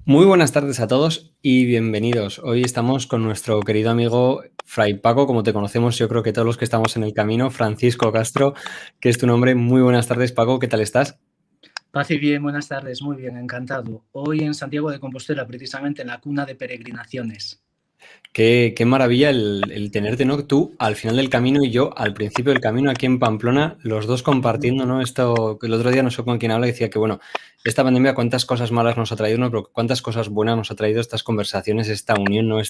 Muy buenas tardes a todos y bienvenidos. Hoy estamos con nuestro querido amigo Fray Paco, como te conocemos, yo creo que todos los que estamos en el camino, Francisco Castro, que es tu nombre. Muy buenas tardes, Paco, ¿qué tal estás? Paz y bien, buenas tardes, muy bien, encantado. Hoy en Santiago de Compostela, precisamente en la cuna de peregrinaciones. Qué maravilla el tenerte, ¿no? Tú al final del camino y yo al principio del camino aquí en Pamplona, los dos compartiendo, ¿no? Esto que el otro día no sé con quién habla, decía que, bueno, esta pandemia cuántas cosas malas nos ha traído, ¿no? Pero cuántas cosas buenas nos ha traído estas conversaciones, esta unión, ¿no?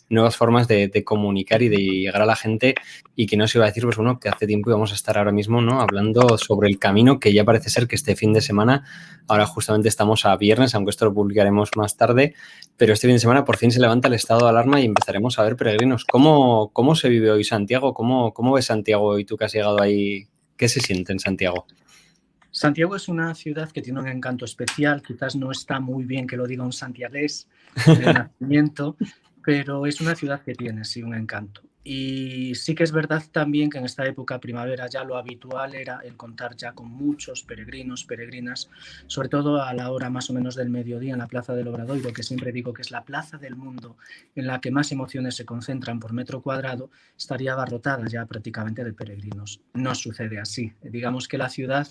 Nuevas formas de comunicar y de llegar a la gente y que no se iba a decir, pues bueno, que hace tiempo íbamos a estar ahora mismo, ¿no? Hablando sobre el camino, que ya parece ser que este fin de semana, ahora justamente estamos a viernes, aunque esto lo publicaremos más tarde, pero este fin de semana por fin se levanta el estado de alarma y empezaremos a ver peregrinos. ¿Cómo se vive hoy Santiago? ¿Cómo ves Santiago hoy tú que has llegado ahí? ¿Qué se siente en Santiago? Santiago es una ciudad que tiene un encanto especial, quizás no está muy bien que lo diga un santiagués de nacimiento, pero es una ciudad que tiene, sí, un encanto. Y sí que es verdad también que en esta época primavera ya lo habitual era el contar ya con muchos peregrinos, peregrinas, sobre todo a la hora más o menos del mediodía en la Plaza del Obradoiro, que siempre digo que es la plaza del mundo en la que más emociones se concentran por metro cuadrado, estaría abarrotada ya prácticamente de peregrinos. No sucede así. Digamos que la ciudad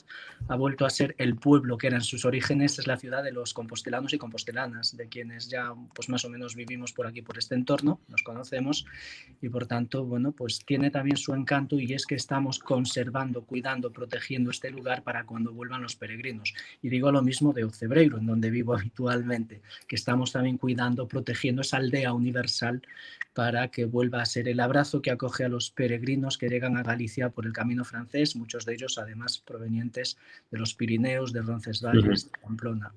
ha vuelto a ser el pueblo que era en sus orígenes, es la ciudad de los compostelanos y compostelanas, de quienes ya pues más o menos vivimos por aquí, por este entorno, nos conocemos y por tanto, bueno, pues tiene también su encanto y es que estamos conservando, cuidando, protegiendo este lugar para cuando vuelvan los peregrinos. Y digo lo mismo de Ocebreiro, en donde vivo habitualmente, que estamos también cuidando, protegiendo esa aldea universal para que vuelva a ser el abrazo que acoge a los peregrinos que llegan a Galicia por el camino francés, muchos de ellos además provenientes de los Pirineos, de Roncesvalles, de Pamplona.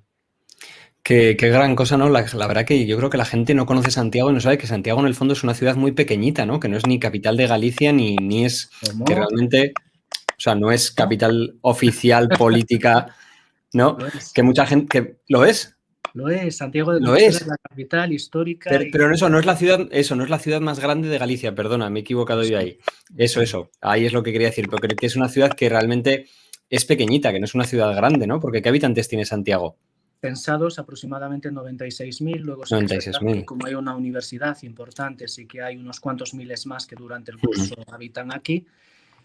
Qué gran cosa, ¿no? La verdad que yo creo que la gente no conoce Santiago y no sabe que Santiago en el fondo es una ciudad muy pequeñita, ¿no? Que no es ni capital de Galicia ni es que ¿Cómo? realmente, o sea, no es ¿Cómo? capital oficial política, ¿no? Lo es. Que mucha gente, que lo es, Lo es. Santiago de lo Compostela es es. la capital histórica Pero y eso no es la ciudad, eso no es la ciudad más grande de Galicia, perdona, me he equivocado yo sí, ahí. Eso, sí. eso, ahí es lo que quería decir, pero creo que es una ciudad que realmente es pequeñita, que no es una ciudad grande, ¿no? Porque ¿qué habitantes tiene Santiago? Pensados aproximadamente 96.000, luego sí que es verdad que 96.000. como hay una universidad importante, sí que hay unos cuantos miles más que durante el curso habitan aquí.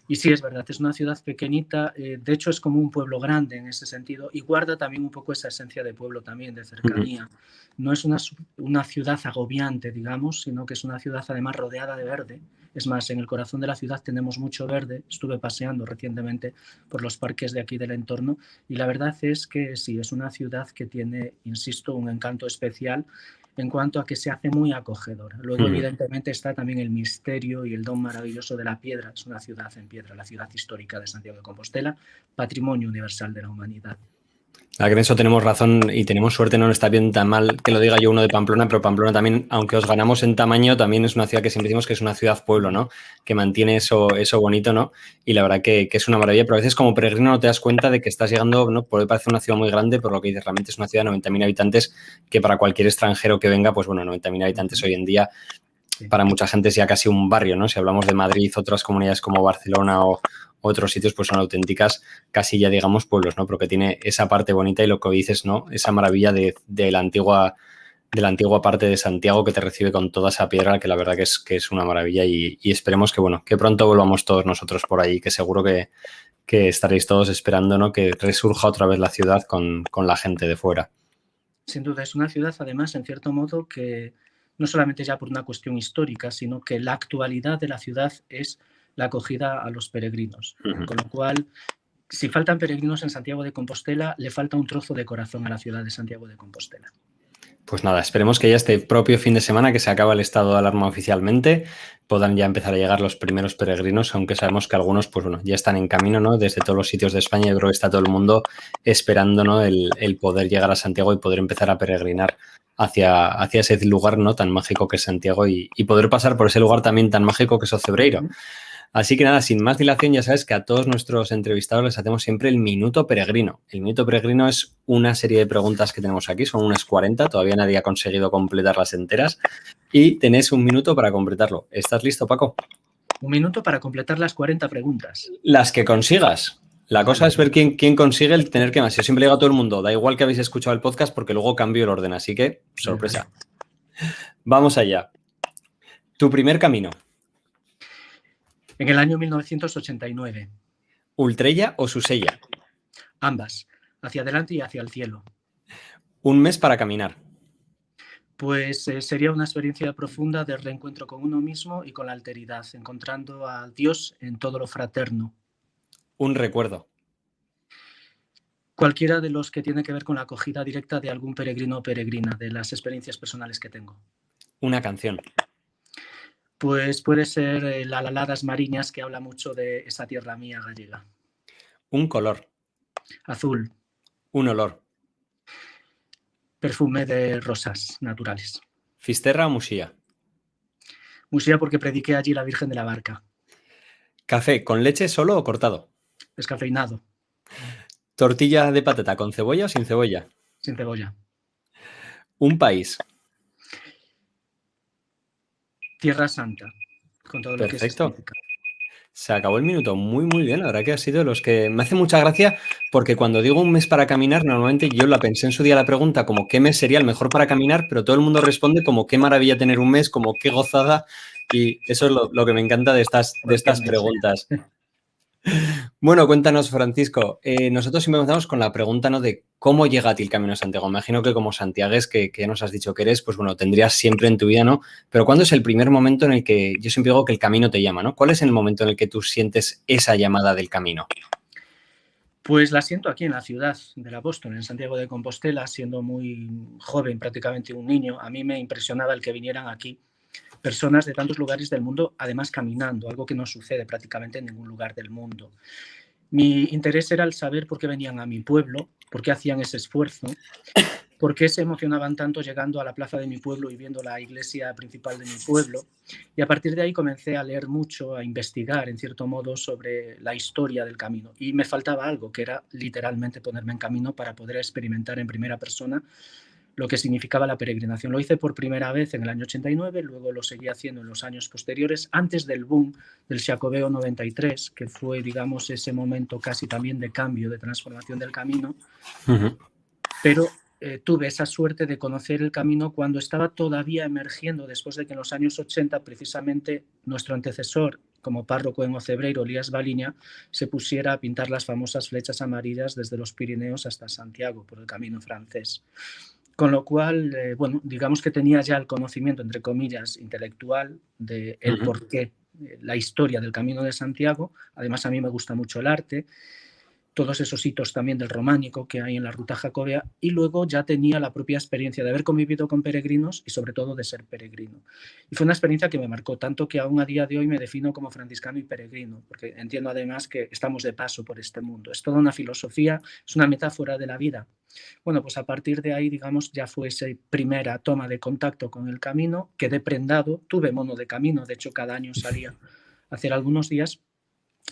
Y sí, es verdad, es una ciudad pequeñita, de hecho es como un pueblo grande en ese sentido y guarda también un poco esa esencia de pueblo también, de cercanía. No es una ciudad agobiante, digamos, sino que es una ciudad además rodeada de verde. Es más, en el corazón de la ciudad tenemos mucho verde. Estuve paseando recientemente por los parques de aquí del entorno y la verdad es que sí, es una ciudad que tiene, insisto, un encanto especial en cuanto a que se hace muy acogedora. Luego, evidentemente, está también el misterio y el don maravilloso de la piedra. Es una ciudad en piedra, la ciudad histórica de Santiago de Compostela, patrimonio universal de la humanidad. La que en eso tenemos razón y tenemos suerte, no está bien tan mal que lo diga yo uno de Pamplona, pero Pamplona también, aunque os ganamos en tamaño, también es una ciudad que siempre decimos que es una ciudad-pueblo, ¿no? Que mantiene eso bonito, ¿no? Y la verdad que es una maravilla, pero a veces como peregrino no te das cuenta de que estás llegando, ¿no? Porque parece una ciudad muy grande, pero lo que dices realmente es una ciudad de 90.000 habitantes que para cualquier extranjero que venga, pues bueno, 90.000 habitantes hoy en día Sí. para mucha gente es ya casi un barrio, ¿no? Si hablamos de Madrid, otras comunidades como Barcelona o otros sitios, pues son auténticas, casi ya digamos pueblos, ¿no? Pero que tiene esa parte bonita y lo que dices, ¿no? Esa maravilla de la antigua parte de Santiago que te recibe con toda esa piedra, que la verdad que es una maravilla y esperemos que, bueno, que pronto volvamos todos nosotros por ahí, que seguro que estaréis todos esperando, ¿no? Que resurja otra vez la ciudad con la gente de fuera. Sin duda, es una ciudad, además, en cierto modo, que no solamente ya por una cuestión histórica, sino que la actualidad de la ciudad es la acogida a los peregrinos. Con lo cual, si faltan peregrinos en Santiago de Compostela, le falta un trozo de corazón a la ciudad de Santiago de Compostela. Pues nada, esperemos que ya este propio fin de semana que se acaba el estado de alarma oficialmente puedan ya empezar a llegar los primeros peregrinos, aunque sabemos que algunos pues bueno, ya están en camino, ¿no? Desde todos los sitios de España, yo creo que está todo el mundo esperando, ¿no? El poder llegar a Santiago y poder empezar a peregrinar hacia ese lugar, ¿no? Tan mágico que es Santiago y poder pasar por ese lugar también tan mágico que es Ocebreiro. Así que nada, sin más dilación, ya sabes que a todos nuestros entrevistados les hacemos siempre el Minuto Peregrino. El Minuto Peregrino es una serie de preguntas que tenemos aquí, son unas 40, todavía nadie ha conseguido completarlas enteras y tenés un minuto para completarlo. ¿Estás listo, Paco? Un minuto para completar las 40 preguntas. Las que consigas. La cosa es ver quién consigue el tener que más. Yo siempre digo a todo el mundo, da igual que habéis escuchado el podcast porque luego cambio el orden, así que sorpresa. Vamos allá. Tu primer camino. En el año 1989. ¿Ultrella o Susella? Ambas, hacia adelante y hacia el cielo. Un mes para caminar. Pues sería una experiencia profunda de reencuentro con uno mismo y con la alteridad, encontrando a Dios en todo lo fraterno. Un recuerdo. Cualquiera de los que tiene que ver con la acogida directa de algún peregrino o peregrina, de las experiencias personales que tengo. Una canción. Pues puede ser La Laladas Mariñas, que habla mucho de esa tierra mía gallega. Un color. Azul. Un olor. Perfume de rosas naturales. Fisterra o Muxía. Muxía porque prediqué allí la Virgen de la Barca. Café con leche solo o cortado. Descafeinado. Tortilla de patata con cebolla o sin cebolla. Sin cebolla. Un país. Tierra Santa, con todo lo que Perfecto. significa. Se acabó el minuto. Muy, muy bien. La verdad que ha sido los que... Me hace mucha gracia porque cuando digo un mes para caminar, normalmente yo la pensé en su día la pregunta como qué mes sería el mejor para caminar, pero todo el mundo responde como qué maravilla tener un mes, como qué gozada. Y eso es lo que me encanta de estas preguntas. Bueno, cuéntanos, Francisco. Nosotros siempre empezamos con la pregunta, ¿no?, de cómo llega a ti el Camino de Santiago. Imagino que como santiagués, que ya nos has dicho que eres, pues bueno, tendrías siempre en tu vida, ¿no? Pero ¿cuándo es el primer momento en el que, yo siempre digo que el camino te llama, ¿no? ¿Cuál es el momento en el que tú sientes esa llamada del camino? Pues la siento aquí en la ciudad del Apóstol, en Santiago de Compostela, siendo muy joven, prácticamente un niño. A mí me impresionaba el que vinieran aquí personas de tantos lugares del mundo, además caminando, algo que no sucede prácticamente en ningún lugar del mundo. Mi interés era el saber por qué venían a mi pueblo, por qué hacían ese esfuerzo, por qué se emocionaban tanto llegando a la plaza de mi pueblo y viendo la iglesia principal de mi pueblo. Y a partir de ahí comencé a leer mucho, a investigar, en cierto modo, sobre la historia del camino. Y me faltaba algo, que era literalmente ponerme en camino para poder experimentar en primera persona lo que significaba la peregrinación. Lo hice por primera vez en el año 89, luego lo seguí haciendo en los años posteriores, antes del boom del Xacobeo 93, que fue, digamos, ese momento casi también de cambio, de transformación del camino. Pero tuve esa suerte de conocer el camino cuando estaba todavía emergiendo, después de que en los años 80, precisamente, nuestro antecesor como párroco en Ocebreiro, Elías Baliña, se pusiera a pintar las famosas flechas amarillas desde los Pirineos hasta Santiago, por el camino francés. Con lo cual, bueno, digamos que tenía ya el conocimiento, entre comillas, intelectual de el porqué, la historia del Camino de Santiago. Además, a mí me gusta mucho el arte, todos esos hitos también del románico que hay en la ruta jacobea, y luego ya tenía la propia experiencia de haber convivido con peregrinos y sobre todo de ser peregrino. Y fue una experiencia que me marcó tanto que aún a día de hoy me defino como franciscano y peregrino, porque entiendo además que estamos de paso por este mundo. Es toda una filosofía, es una metáfora de la vida. Bueno, pues a partir de ahí, digamos, ya fue esa primera toma de contacto con el camino, quedé prendado, tuve mono de camino, de hecho cada año salía a hacer algunos días.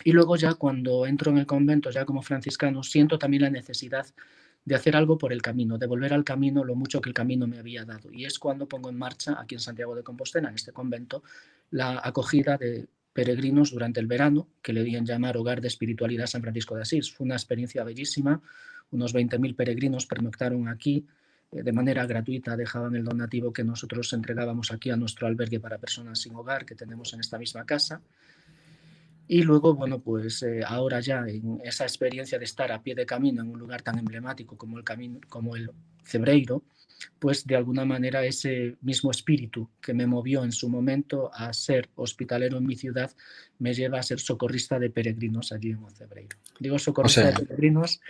Y luego ya cuando entro en el convento, ya como franciscano, siento también la necesidad de hacer algo por el camino, de volver al camino lo mucho que el camino me había dado. Y es cuando pongo en marcha, aquí en Santiago de Compostela, en este convento, la acogida de peregrinos durante el verano, que le di en llamar Hogar de Espiritualidad San Francisco de Asís. Fue una experiencia bellísima, unos 20.000 peregrinos pernoctaron aquí de manera gratuita, dejaban el donativo que nosotros entregábamos aquí a nuestro albergue para personas sin hogar que tenemos en esta misma casa. Y luego, bueno, pues ahora ya en esa experiencia de estar a pie de camino en un lugar tan emblemático como el Cebreiro, pues de alguna manera ese mismo espíritu que me movió en su momento a ser hospitalero en mi ciudad me lleva a ser socorrista de peregrinos allí en Cebreiro. Digo socorrista de peregrinos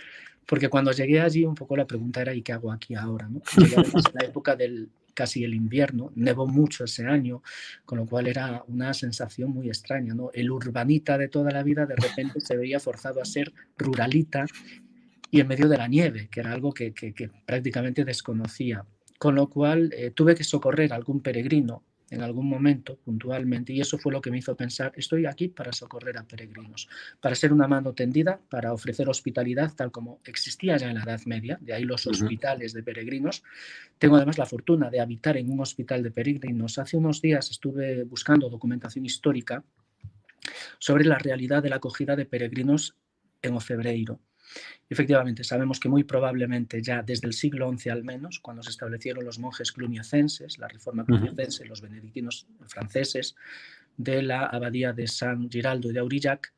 porque cuando llegué allí un poco la pregunta era ¿y qué hago aquí ahora? ¿No? Llegué además en la época del casi el invierno, nevó mucho ese año, con lo cual era una sensación muy extraña, ¿no? El urbanita de toda la vida de repente se veía forzado a ser ruralita y en medio de la nieve, que era algo que prácticamente desconocía. Con lo cual tuve que socorrer a algún peregrino en algún momento puntualmente y eso fue lo que me hizo pensar, estoy aquí para socorrer a peregrinos, para ser una mano tendida, para ofrecer hospitalidad tal como existía ya en la Edad Media, de ahí los hospitales de peregrinos. Tengo además la fortuna de habitar en un hospital de peregrinos. Hace unos días estuve buscando documentación histórica sobre la realidad de la acogida de peregrinos en Ocebreiro. Efectivamente, sabemos que muy probablemente ya desde el siglo XI al menos, cuando se establecieron los monjes cluniacenses, la reforma cluniacense, los benedictinos franceses de la abadía de San Giraldo de Aurillac,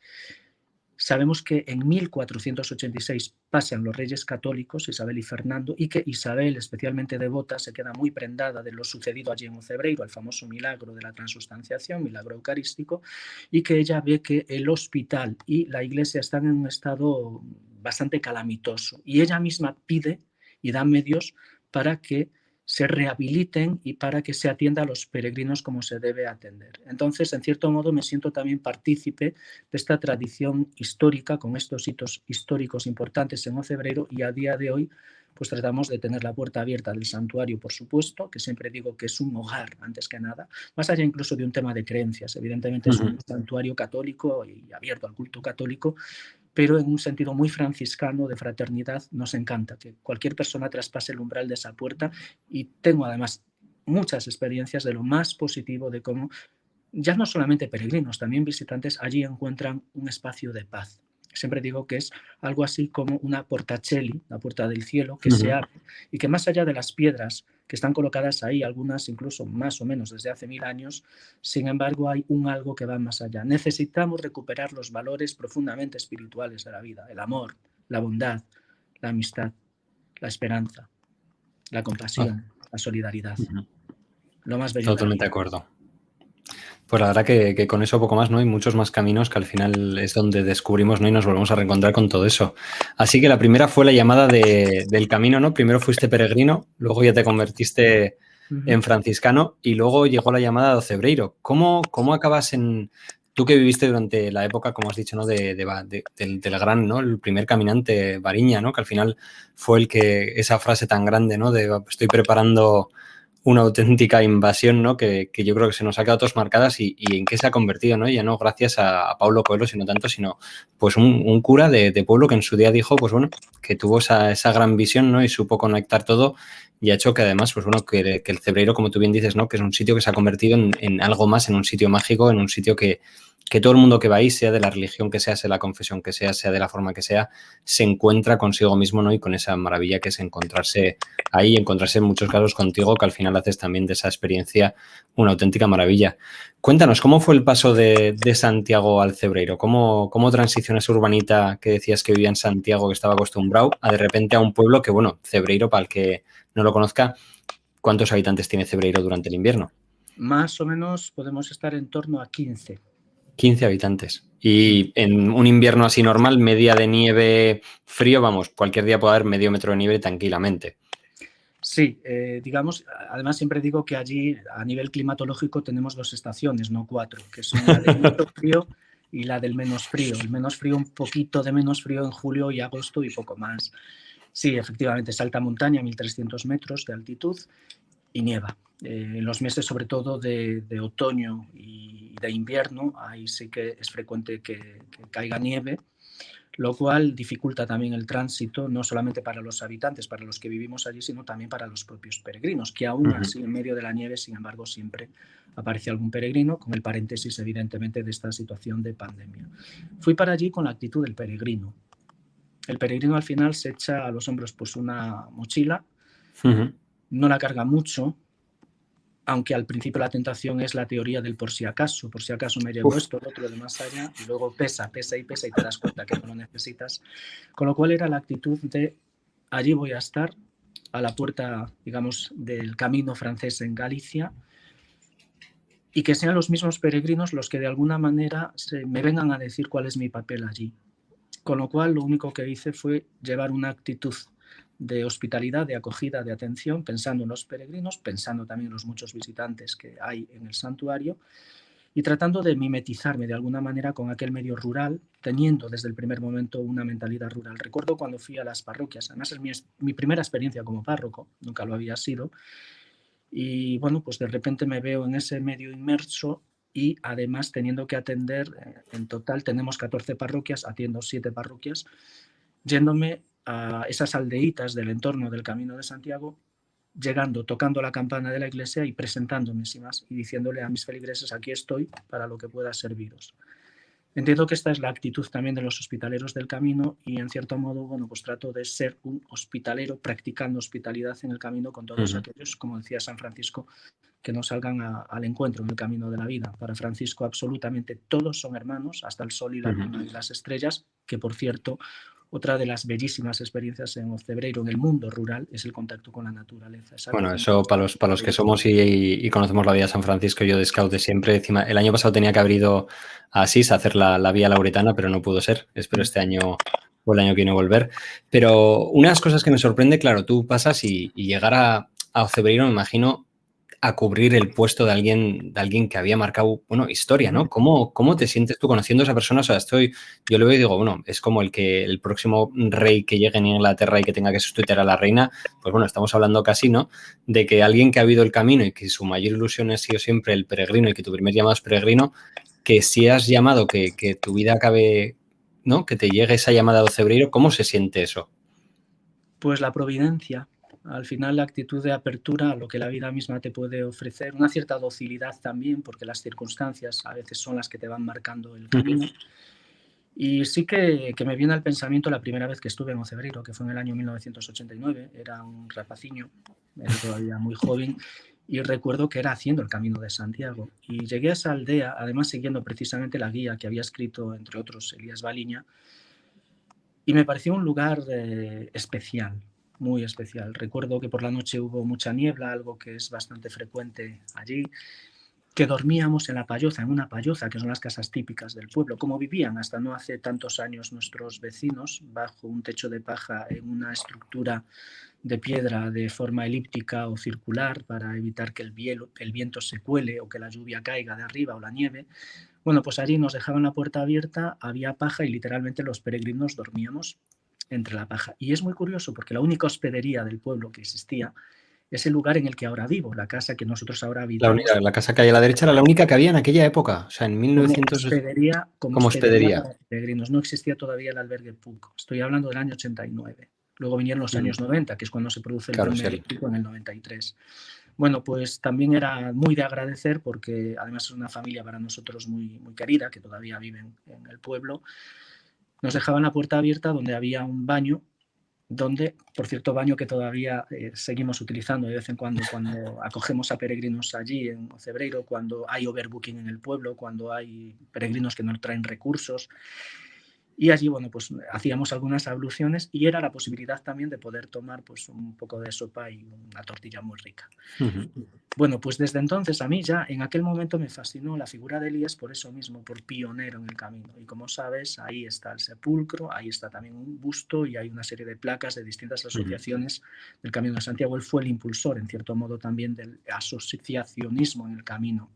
sabemos que en 1486 pasan los reyes católicos, Isabel y Fernando, y que Isabel, especialmente devota, se queda muy prendada de lo sucedido allí en Ocebreiro, el famoso milagro de la transustanciación, milagro eucarístico, y que ella ve que el hospital y la iglesia están en un estado bastante calamitoso. Y ella misma pide y da medios para que se rehabiliten y para que se atienda a los peregrinos como se debe atender. Entonces, en cierto modo, me siento también partícipe de esta tradición histórica con estos hitos históricos importantes en Ocebreiro, y a día de hoy pues tratamos de tener la puerta abierta del santuario, por supuesto, que siempre digo que es un hogar antes que nada, más allá incluso de un tema de creencias. Evidentemente es un santuario católico y abierto al culto católico, pero en un sentido muy franciscano de fraternidad. Nos encanta que cualquier persona traspase el umbral de esa puerta, y tengo además muchas experiencias de lo más positivo de cómo ya no solamente peregrinos, también visitantes allí encuentran un espacio de paz. Siempre digo que es algo así como una portacelli, la puerta del cielo, que se abre, y que más allá de las piedras que están colocadas ahí, algunas incluso más o menos desde hace 1000 años, sin embargo hay un algo que va más allá. Necesitamos recuperar los valores profundamente espirituales de la vida: el amor, la bondad, la amistad, la esperanza, la compasión, la solidaridad. Lo más bello de la Totalmente de vida. acuerdo. Pues la verdad que con eso poco más, ¿no? Hay muchos más caminos que al final es donde descubrimos, ¿no? Y nos volvemos a reencontrar con todo eso. Así que la primera fue la llamada del camino, ¿no? Primero fuiste peregrino, luego ya te convertiste en franciscano y luego llegó la llamada de Ocebreiro. ¿Cómo acabas en... Tú que viviste durante la época, como has dicho, ¿no? Del gran, ¿no? El primer caminante, Variña, ¿no? Que al final fue el que... Esa frase tan grande, ¿no? De estoy preparando una auténtica invasión, ¿no? Que yo creo que se nos ha quedado todos marcadas y en qué se ha convertido, ¿no? Ya no gracias a Paulo Coelho, sino pues un cura de pueblo que en su día dijo, pues bueno, que tuvo esa gran visión, ¿no? Y supo conectar todo, y ha hecho que además, pues bueno, que el Cebreiro, como tú bien dices, ¿no? Que es un sitio que se ha convertido en algo más, en un sitio mágico, en un sitio que todo el mundo que va ahí, sea de la religión que sea la confesión que sea de la forma que sea, se encuentra consigo mismo, ¿no? Y con esa maravilla que es encontrarse ahí, encontrarse en muchos casos contigo, que al final haces también de esa experiencia una auténtica maravilla. Cuéntanos, ¿cómo fue el paso de Santiago al Cebreiro? ¿Cómo transiciona esa urbanita que decías que vivía en Santiago, que estaba acostumbrado, a de repente a un pueblo que, bueno, Cebreiro, para el que no lo conozca, ¿cuántos habitantes tiene Cebreiro durante el invierno? Más o menos podemos estar en torno a 15. 15 habitantes. Y en un invierno así normal, media de nieve, frío, vamos, cualquier día puede haber medio metro de nieve tranquilamente. Sí, digamos, además siempre digo que allí a nivel climatológico tenemos 2 estaciones, no 4, que son la del mucho frío y la del menos frío. El menos frío, un poquito de menos frío en julio y agosto y poco más. Sí, efectivamente, es alta montaña, 1300 metros de altitud, y nieva. En los meses sobre todo de otoño y de invierno, ahí sí que es frecuente que caiga nieve, lo cual dificulta también el tránsito, no solamente para los habitantes, para los que vivimos allí, sino también para los propios peregrinos, que aún así, en medio de la nieve, sin embargo, siempre aparece algún peregrino, con el paréntesis, evidentemente, de esta situación de pandemia. Fui para allí con la actitud del peregrino. El peregrino al final se echa a los hombros pues una mochila, no la carga mucho, aunque al principio la tentación es la teoría del por si acaso me llevo esto, lo otro, de más allá, y luego pesa y te das cuenta que no lo necesitas. Con lo cual era la actitud de allí voy a estar, a la puerta, digamos, del camino francés en Galicia, y que sean los mismos peregrinos los que de alguna manera me vengan a decir cuál es mi papel allí. Con lo cual lo único que hice fue llevar una actitud de hospitalidad, de acogida, de atención, pensando en los peregrinos, pensando también en los muchos visitantes que hay en el santuario, y tratando de mimetizarme de alguna manera con aquel medio rural, teniendo desde el primer momento una mentalidad rural. Recuerdo cuando fui a las parroquias, además es mi primera experiencia como párroco, nunca lo había sido, y bueno, pues de repente me veo en ese medio inmerso, y además teniendo que atender, en total tenemos 14 parroquias, atiendo 7 parroquias, yéndome a esas aldeitas del entorno del Camino de Santiago, llegando, tocando la campana de la iglesia y presentándome sin más, y diciéndole a mis feligreses: aquí estoy para lo que pueda serviros. Entiendo que esta es la actitud también de los hospitaleros del camino y en cierto modo, bueno, pues trato de ser un hospitalero practicando hospitalidad en el camino con todos aquellos, como decía San Francisco, que no salgan al encuentro en el camino de la vida. Para Francisco absolutamente todos son hermanos, hasta el sol y la luna y las estrellas, que por cierto, otra de las bellísimas experiencias en Ocebreiro, en el mundo rural, es el contacto con la naturaleza. Bueno, eso para los que somos y conocemos la Vía San Francisco, yo de scout de siempre, encima, el año pasado tenía que haber ido a Asís a hacer la Vía Lauretana, pero no pudo ser. Espero este año o el año que viene volver. Pero una de las cosas que me sorprende, claro, tú pasas y llegar a Ocebreiro, me imagino, a cubrir el puesto de alguien que había marcado, bueno, historia, ¿no? ¿Cómo te sientes tú conociendo a esa persona? O sea, yo lo veo y digo, bueno, es como el próximo rey que llegue en Inglaterra y que tenga que sustituir a la reina, pues bueno, estamos hablando casi, ¿no? De que alguien que ha habido el camino y que su mayor ilusión ha sido siempre el peregrino y que tu primer llamado es peregrino, que si has llamado, que tu vida acabe, ¿no? Que te llegue esa llamada de Ocebreiro, ¿cómo se siente eso? Pues la providencia. Al final, la actitud de apertura a lo que la vida misma te puede ofrecer, una cierta docilidad también, porque las circunstancias a veces son las que te van marcando el camino. Y sí que me viene al pensamiento la primera vez que estuve en Ocebreiro, que fue en el año 1989, era un rapaciño, era todavía muy joven, y recuerdo que era haciendo el Camino de Santiago. Y llegué a esa aldea, además siguiendo precisamente la guía que había escrito, entre otros, Elías Baliña, y me pareció un lugar especial, muy especial. Recuerdo que por la noche hubo mucha niebla, algo que es bastante frecuente allí, que dormíamos en la payoza, en una payoza, que son las casas típicas del pueblo, como vivían hasta no hace tantos años nuestros vecinos, bajo un techo de paja en una estructura de piedra de forma elíptica o circular para evitar que el viento se cuele o que la lluvia caiga de arriba o la nieve. Bueno, pues allí nos dejaban la puerta abierta, había paja y literalmente los peregrinos dormíamos entre la paja. Y es muy curioso porque la única hospedería del pueblo que existía es el lugar en el que ahora vivo, la casa que nosotros ahora habitamos. La casa que hay a la derecha era la única que había en aquella época, o sea, en 1900... Como hospedería para peregrinos. No existía todavía el albergue Puc. Estoy hablando del año 89. Luego vinieron los años 90, que es cuando se produce el boom eléctrico en el 93. Bueno, pues también era muy de agradecer porque además es una familia para nosotros muy, muy querida, que todavía viven en el pueblo. Nos dejaban la puerta abierta donde había un baño, donde, por cierto, baño que todavía seguimos utilizando de vez en cuando acogemos a peregrinos allí en Ocebreiro, cuando hay overbooking en el pueblo, cuando hay peregrinos que no traen recursos. Y allí, bueno, pues hacíamos algunas abluciones y era la posibilidad también de poder tomar pues un poco de sopa y una tortilla muy rica. Bueno, pues desde entonces a mí ya en aquel momento me fascinó la figura de Elías por eso mismo, por pionero en el camino. Y como sabes, ahí está el sepulcro, ahí está también un busto y hay una serie de placas de distintas asociaciones del Camino de Santiago. Él fue el impulsor, en cierto modo, también del asociacionismo en el camino.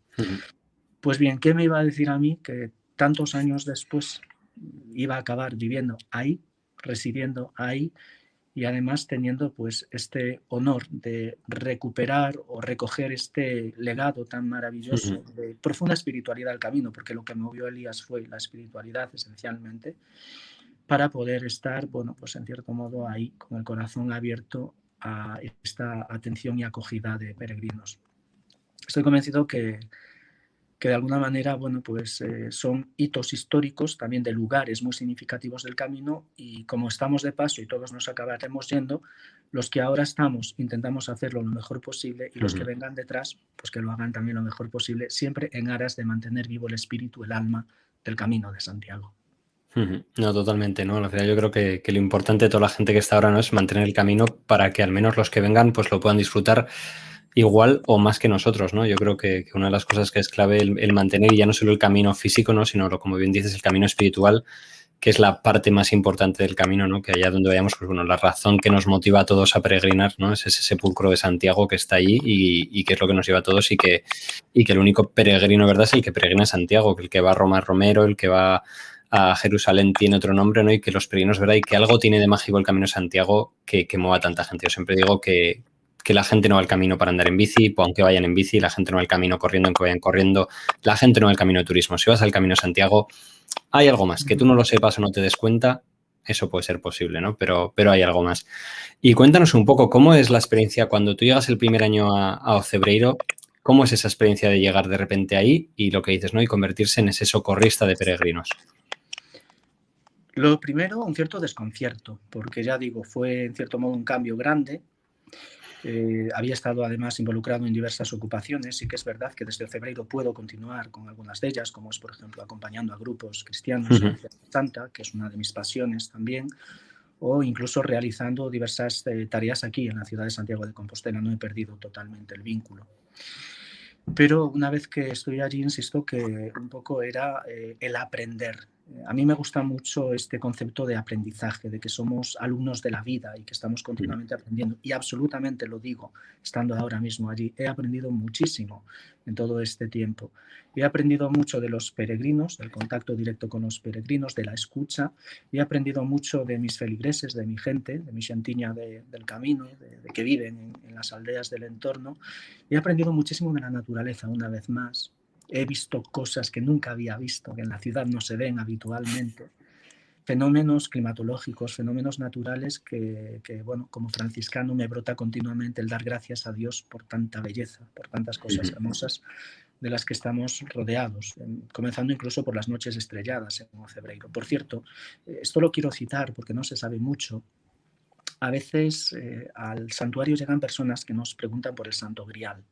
Pues bien, ¿qué me iba a decir a mí que tantos años después iba a acabar viviendo ahí, residiendo ahí y además teniendo pues este honor de recuperar o recoger este legado tan maravilloso de profunda espiritualidad al camino, porque lo que movió a Elías fue la espiritualidad esencialmente, para poder estar, bueno, pues en cierto modo ahí con el corazón abierto a esta atención y acogida de peregrinos. Estoy convencido que de alguna manera, bueno, pues son hitos históricos también de lugares muy significativos del camino y como estamos de paso y todos nos acabaremos yendo, los que ahora estamos intentamos hacerlo lo mejor posible y los que vengan detrás, pues que lo hagan también lo mejor posible, siempre en aras de mantener vivo el espíritu, el alma del Camino de Santiago. No, totalmente, ¿no? Al final yo creo que lo importante de toda la gente que está ahora, ¿no?, es mantener el camino para que al menos los que vengan pues lo puedan disfrutar igual o más que nosotros, ¿no? Yo creo que una de las cosas que es clave el mantener, y ya no solo el camino físico, ¿no?, sino, como bien dices, el camino espiritual, que es la parte más importante del camino, ¿no? Que allá donde vayamos, pues bueno, la razón que nos motiva a todos a peregrinar, ¿no?, es ese sepulcro de Santiago que está allí y que es lo que nos lleva a todos y que el único peregrino, ¿verdad?, es el que peregrina a Santiago, que el que va a Roma es Romero, el que va a Jerusalén tiene otro nombre, ¿no? Y que los peregrinos, ¿verdad?, y que algo tiene de mágico el Camino de Santiago que mueva a tanta gente. Yo siempre digo que la gente no va al camino para andar en bici, aunque vayan en bici, la gente no va al camino corriendo, aunque vayan corriendo, la gente no va al camino de turismo. Si vas al Camino de Santiago, hay algo más. Que tú no lo sepas o no te des cuenta, eso puede ser posible, ¿no? Pero hay algo más. Y cuéntanos un poco, ¿cómo es la experiencia cuando tú llegas el primer año a Ocebreiro? ¿Cómo es esa experiencia de llegar de repente ahí y lo que dices, ¿no?, y convertirse en ese socorrista de peregrinos? Lo primero, un cierto desconcierto, porque ya digo, fue en cierto modo un cambio grande. Había estado además involucrado en diversas ocupaciones. Sí que es verdad que desde Ocebreiro puedo continuar con algunas de ellas, como es, por ejemplo, acompañando a grupos cristianos en Tierra Santa, que es una de mis pasiones también, o incluso realizando diversas tareas aquí en la ciudad de Santiago de Compostela. No he perdido totalmente el vínculo. Pero una vez que estoy allí, insisto que un poco era el aprender. A mí me gusta mucho este concepto de aprendizaje, de que somos alumnos de la vida y que estamos continuamente aprendiendo. Y absolutamente lo digo, estando ahora mismo allí. He aprendido muchísimo en todo este tiempo. He aprendido mucho de los peregrinos, del contacto directo con los peregrinos, de la escucha. He aprendido mucho de mis feligreses, de mi gente, de mi xantiña del camino, de que viven en las aldeas del entorno. He aprendido muchísimo de la naturaleza, una vez más. He visto cosas que nunca había visto, que en la ciudad no se ven habitualmente. Fenómenos climatológicos, fenómenos naturales que, bueno, como franciscano me brota continuamente el dar gracias a Dios por tanta belleza, por tantas cosas hermosas de las que estamos rodeados, comenzando incluso por las noches estrelladas en Ocebreiro. Por cierto, esto lo quiero citar porque no se sabe mucho. A veces al santuario llegan personas que nos preguntan por el Santo Grial,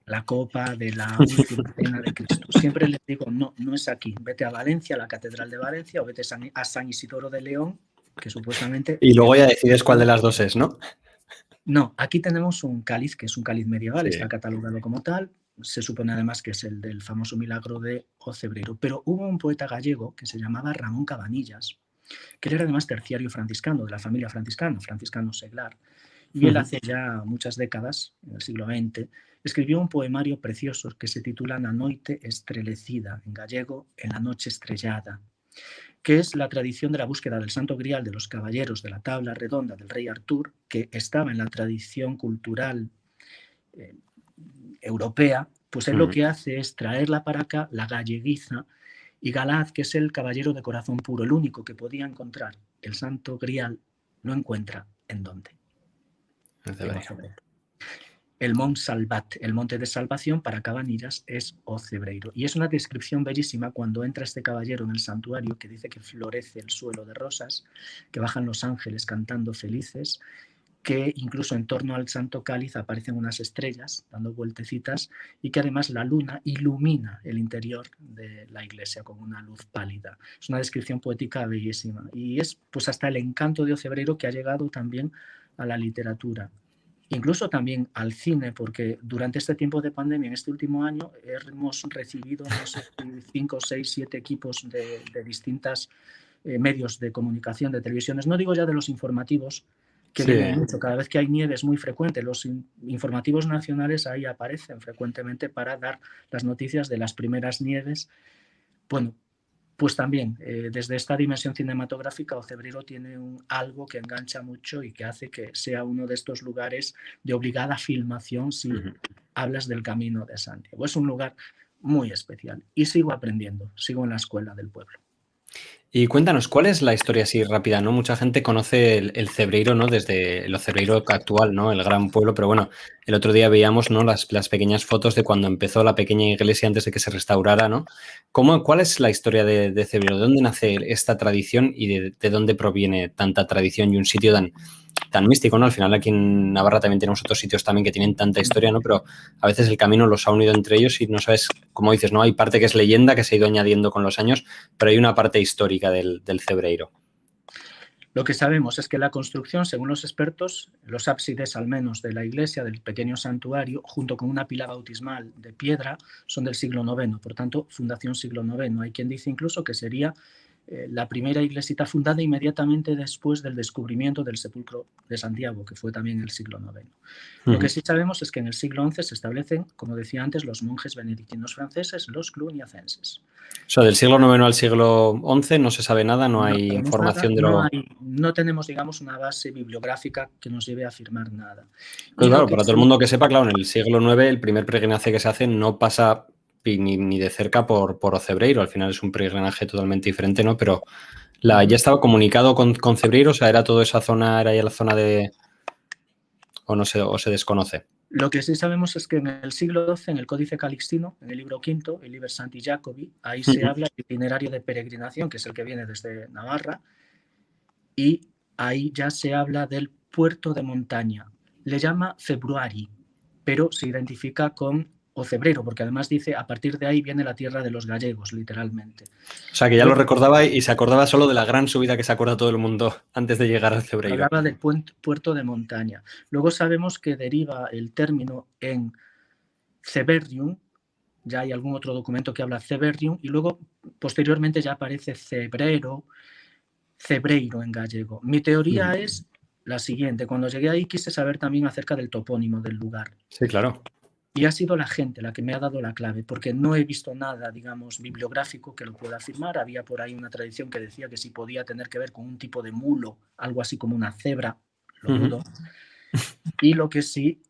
la copa de la última cena de Cristo. Siempre les digo, no, no es aquí. Vete a Valencia, a la Catedral de Valencia, o vete a San Isidoro de León, que supuestamente... Y luego ya decides cuál de las dos es, ¿no? No, aquí tenemos un cáliz, que es un cáliz medieval, Sí. está catalogado como tal. Se supone además que es el del famoso milagro de Ocebreiro. Pero hubo un poeta gallego que se llamaba Ramón Cabanillas, que él era además terciario franciscano, de la familia franciscana, franciscano seglar. Y él hace ya muchas décadas, en el siglo XX, escribió un poemario precioso que se titula Na noite estrelecida, en gallego, En la noche estrellada, que es la tradición de la búsqueda del Santo Grial de los caballeros de la tabla redonda del rey Artur, que estaba en la tradición cultural europea. Pues él lo que hace es traerla para acá, la galleguiza, y Galaz, que es el caballero de corazón puro, el único que podía encontrar el Santo Grial, no encuentra en dónde. El Mont Salvat, el monte de salvación para Cabanillas, es Ocebreiro. Y es una descripción bellísima cuando entra este caballero en el santuario, que dice que florece el suelo de rosas, que bajan los ángeles cantando felices, que incluso en torno al Santo Cáliz aparecen unas estrellas dando vueltecitas y que además la luna ilumina el interior de la iglesia con una luz pálida. Es una descripción poética bellísima y es pues hasta el encanto de Ocebreiro que ha llegado también a la literatura. Incluso también al cine, porque durante este tiempo de pandemia, en este último año, hemos recibido, no sé, 5, 6, 7 equipos de distintos medios de comunicación, de televisiones, no digo ya de los informativos, que vienen mucho. Cada vez que hay nieve es muy frecuente. Los informativos nacionales ahí aparecen frecuentemente para dar las noticias de las primeras nieves. Bueno, pues también desde esta dimensión cinematográfica Ocebreiro tiene algo que engancha mucho y que hace que sea uno de estos lugares de obligada filmación si hablas del Camino de Santiago. Es un lugar muy especial y sigo aprendiendo, sigo en la escuela del pueblo. Y cuéntanos, ¿cuál es la historia así rápida, no? Mucha gente conoce el Cebreiro, ¿no? Desde el Ocebreiro actual, ¿no? El gran pueblo, pero bueno, el otro día veíamos, ¿no? Las pequeñas fotos de cuando empezó la pequeña iglesia antes de que se restaurara, ¿no? ¿Cuál es la historia de Cebreiro? ¿De dónde nace esta tradición y de dónde proviene tanta tradición y un sitio tan místico, ¿no? Al final aquí en Navarra también tenemos otros sitios también que tienen tanta historia, ¿no? Pero a veces el camino los ha unido entre ellos y no sabes, como dices, ¿no? Hay parte que es leyenda que se ha ido añadiendo con los años, pero hay una parte histórica del Cebreiro. Lo que sabemos es que la construcción, según los expertos, los ábsides al menos de la iglesia, del pequeño santuario, junto con una pila bautismal de piedra, son del siglo IX, por tanto, fundación siglo IX. Hay quien dice incluso que sería la primera iglesita fundada inmediatamente después del descubrimiento del sepulcro de Santiago, que fue también en el siglo IX. Lo que sí sabemos es que en el siglo XI se establecen, como decía antes, los monjes benedictinos franceses, los cluniacenses. O sea, del siglo IX al siglo XI no se sabe nada, no hay información de lo... No tenemos, digamos, una base bibliográfica que nos lleve a afirmar nada. Pues claro, para todo el mundo que sepa, claro, en el siglo IX el primer peregrinaje que se hace no pasa ni de cerca por Ocebreiro, al final es un peregrinaje totalmente diferente, ¿no? Pero ya estaba comunicado con Cebreiro, o sea, era toda esa zona, era ya la zona de... o no sé, o se desconoce. Lo que sí sabemos es que en el siglo XII, en el Códice Calixtino, en el libro V, el Liber Sancti Jacobi, ahí se habla del itinerario de peregrinación, que es el que viene desde Navarra, y ahí ya se habla del puerto de montaña. Le llama Februari, pero se identifica con Ocebrero, porque además dice, a partir de ahí viene la tierra de los gallegos, literalmente. O sea, que ya lo recordaba y se acordaba solo de la gran subida que se acuerda todo el mundo antes de llegar al Cebreiro. Hablaba del puerto de montaña. Luego sabemos que deriva el término en Ceberrium, ya hay algún otro documento que habla Ceberrium, y luego posteriormente ya aparece Cebreiro en gallego. Mi teoría es la siguiente. Cuando llegué ahí quise saber también acerca del topónimo del lugar. Sí, claro. Y ha sido la gente la que me ha dado la clave, porque no he visto nada, digamos, bibliográfico que lo pueda afirmar. Había por ahí una tradición que decía que si podía tener que ver con un tipo de mulo, algo así como una cebra, lo dudo. Y lo que sí,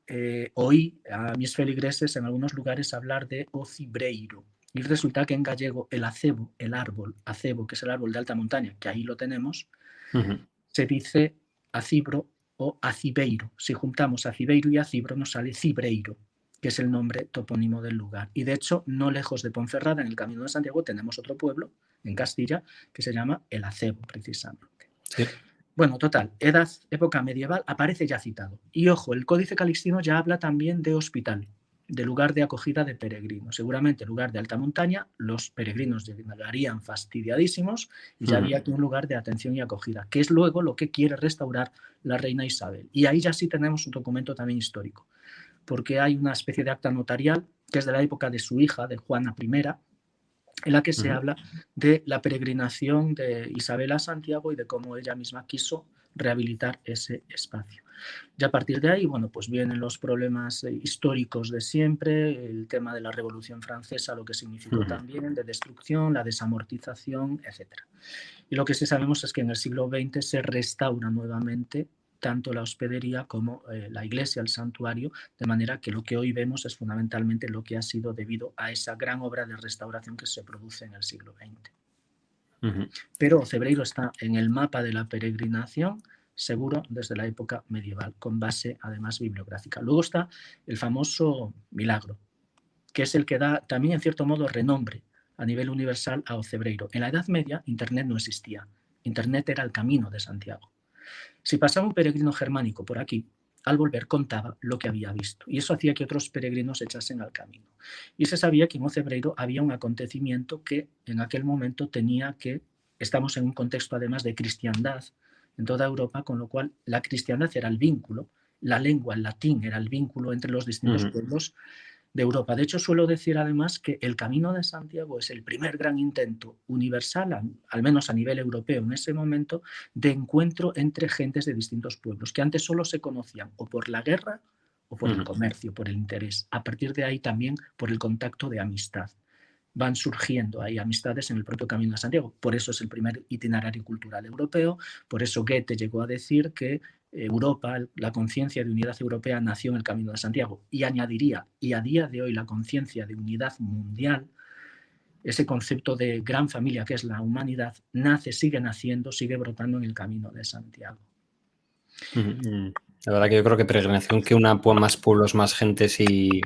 oí a mis feligreses en algunos lugares hablar de ocibreiro. Y resulta que en gallego el acebo, el árbol, acebo, que es el árbol de alta montaña, que ahí lo tenemos, se dice acibro o acibeiro. Si juntamos acibeiro y acibro nos sale cibreiro, que es el nombre topónimo del lugar. Y de hecho, no lejos de Ponferrada, en el Camino de Santiago, tenemos otro pueblo, en Castilla, que se llama El Acebo, precisamente. Sí. Bueno, total, época medieval, aparece ya citado. Y ojo, el Códice Calixtino ya habla también de hospital, de lugar de acogida de peregrinos. Seguramente lugar de alta montaña, los peregrinos llegarían fastidiadísimos y ya había aquí un lugar de atención y acogida, que es luego lo que quiere restaurar la reina Isabel. Y ahí ya sí tenemos un documento también histórico, porque hay una especie de acta notarial que es de la época de su hija, de Juana I, en la que se habla de la peregrinación de Isabel a Santiago y de cómo ella misma quiso rehabilitar ese espacio. Ya a partir de ahí, bueno, pues vienen los problemas históricos de siempre, el tema de la Revolución Francesa, lo que significó también de destrucción, la desamortización, etc. Y lo que sí sabemos es que en el siglo XX se restaura nuevamente tanto la hospedería como la iglesia, el santuario, de manera que lo que hoy vemos es fundamentalmente lo que ha sido debido a esa gran obra de restauración que se produce en el siglo XX. Pero Cebreiro está en el mapa de la peregrinación, seguro desde la época medieval, con base además bibliográfica. Luego está el famoso Milagro, que es el que da también en cierto modo renombre a nivel universal a Ocebreiro. En la Edad Media Internet no existía, Internet era el camino de Santiago. Si pasaba un peregrino germánico por aquí, al volver contaba lo que había visto, y eso hacía que otros peregrinos se echasen al camino. Y se sabía que en Ocebreiro había un acontecimiento que en aquel momento tenía que, estamos en un contexto además de cristiandad en toda Europa, con lo cual la cristiandad era el vínculo, la lengua, el latín era el vínculo entre los distintos pueblos de Europa. De hecho, suelo decir además que el Camino de Santiago es el primer gran intento universal, al menos a nivel europeo en ese momento, de encuentro entre gentes de distintos pueblos, que antes solo se conocían o por la guerra o por el comercio, por el interés. A partir de ahí también por el contacto de amistad. Van surgiendo ahí amistades en el propio Camino de Santiago. Por eso es el primer itinerario cultural europeo, por eso Goethe llegó a decir que Europa, la conciencia de unidad europea nació en el Camino de Santiago, y añadiría, y a día de hoy la conciencia de unidad mundial, ese concepto de gran familia que es la humanidad, nace, sigue naciendo, sigue brotando en el Camino de Santiago. La verdad que yo creo que peregrinación que una más pueblos, más gentes y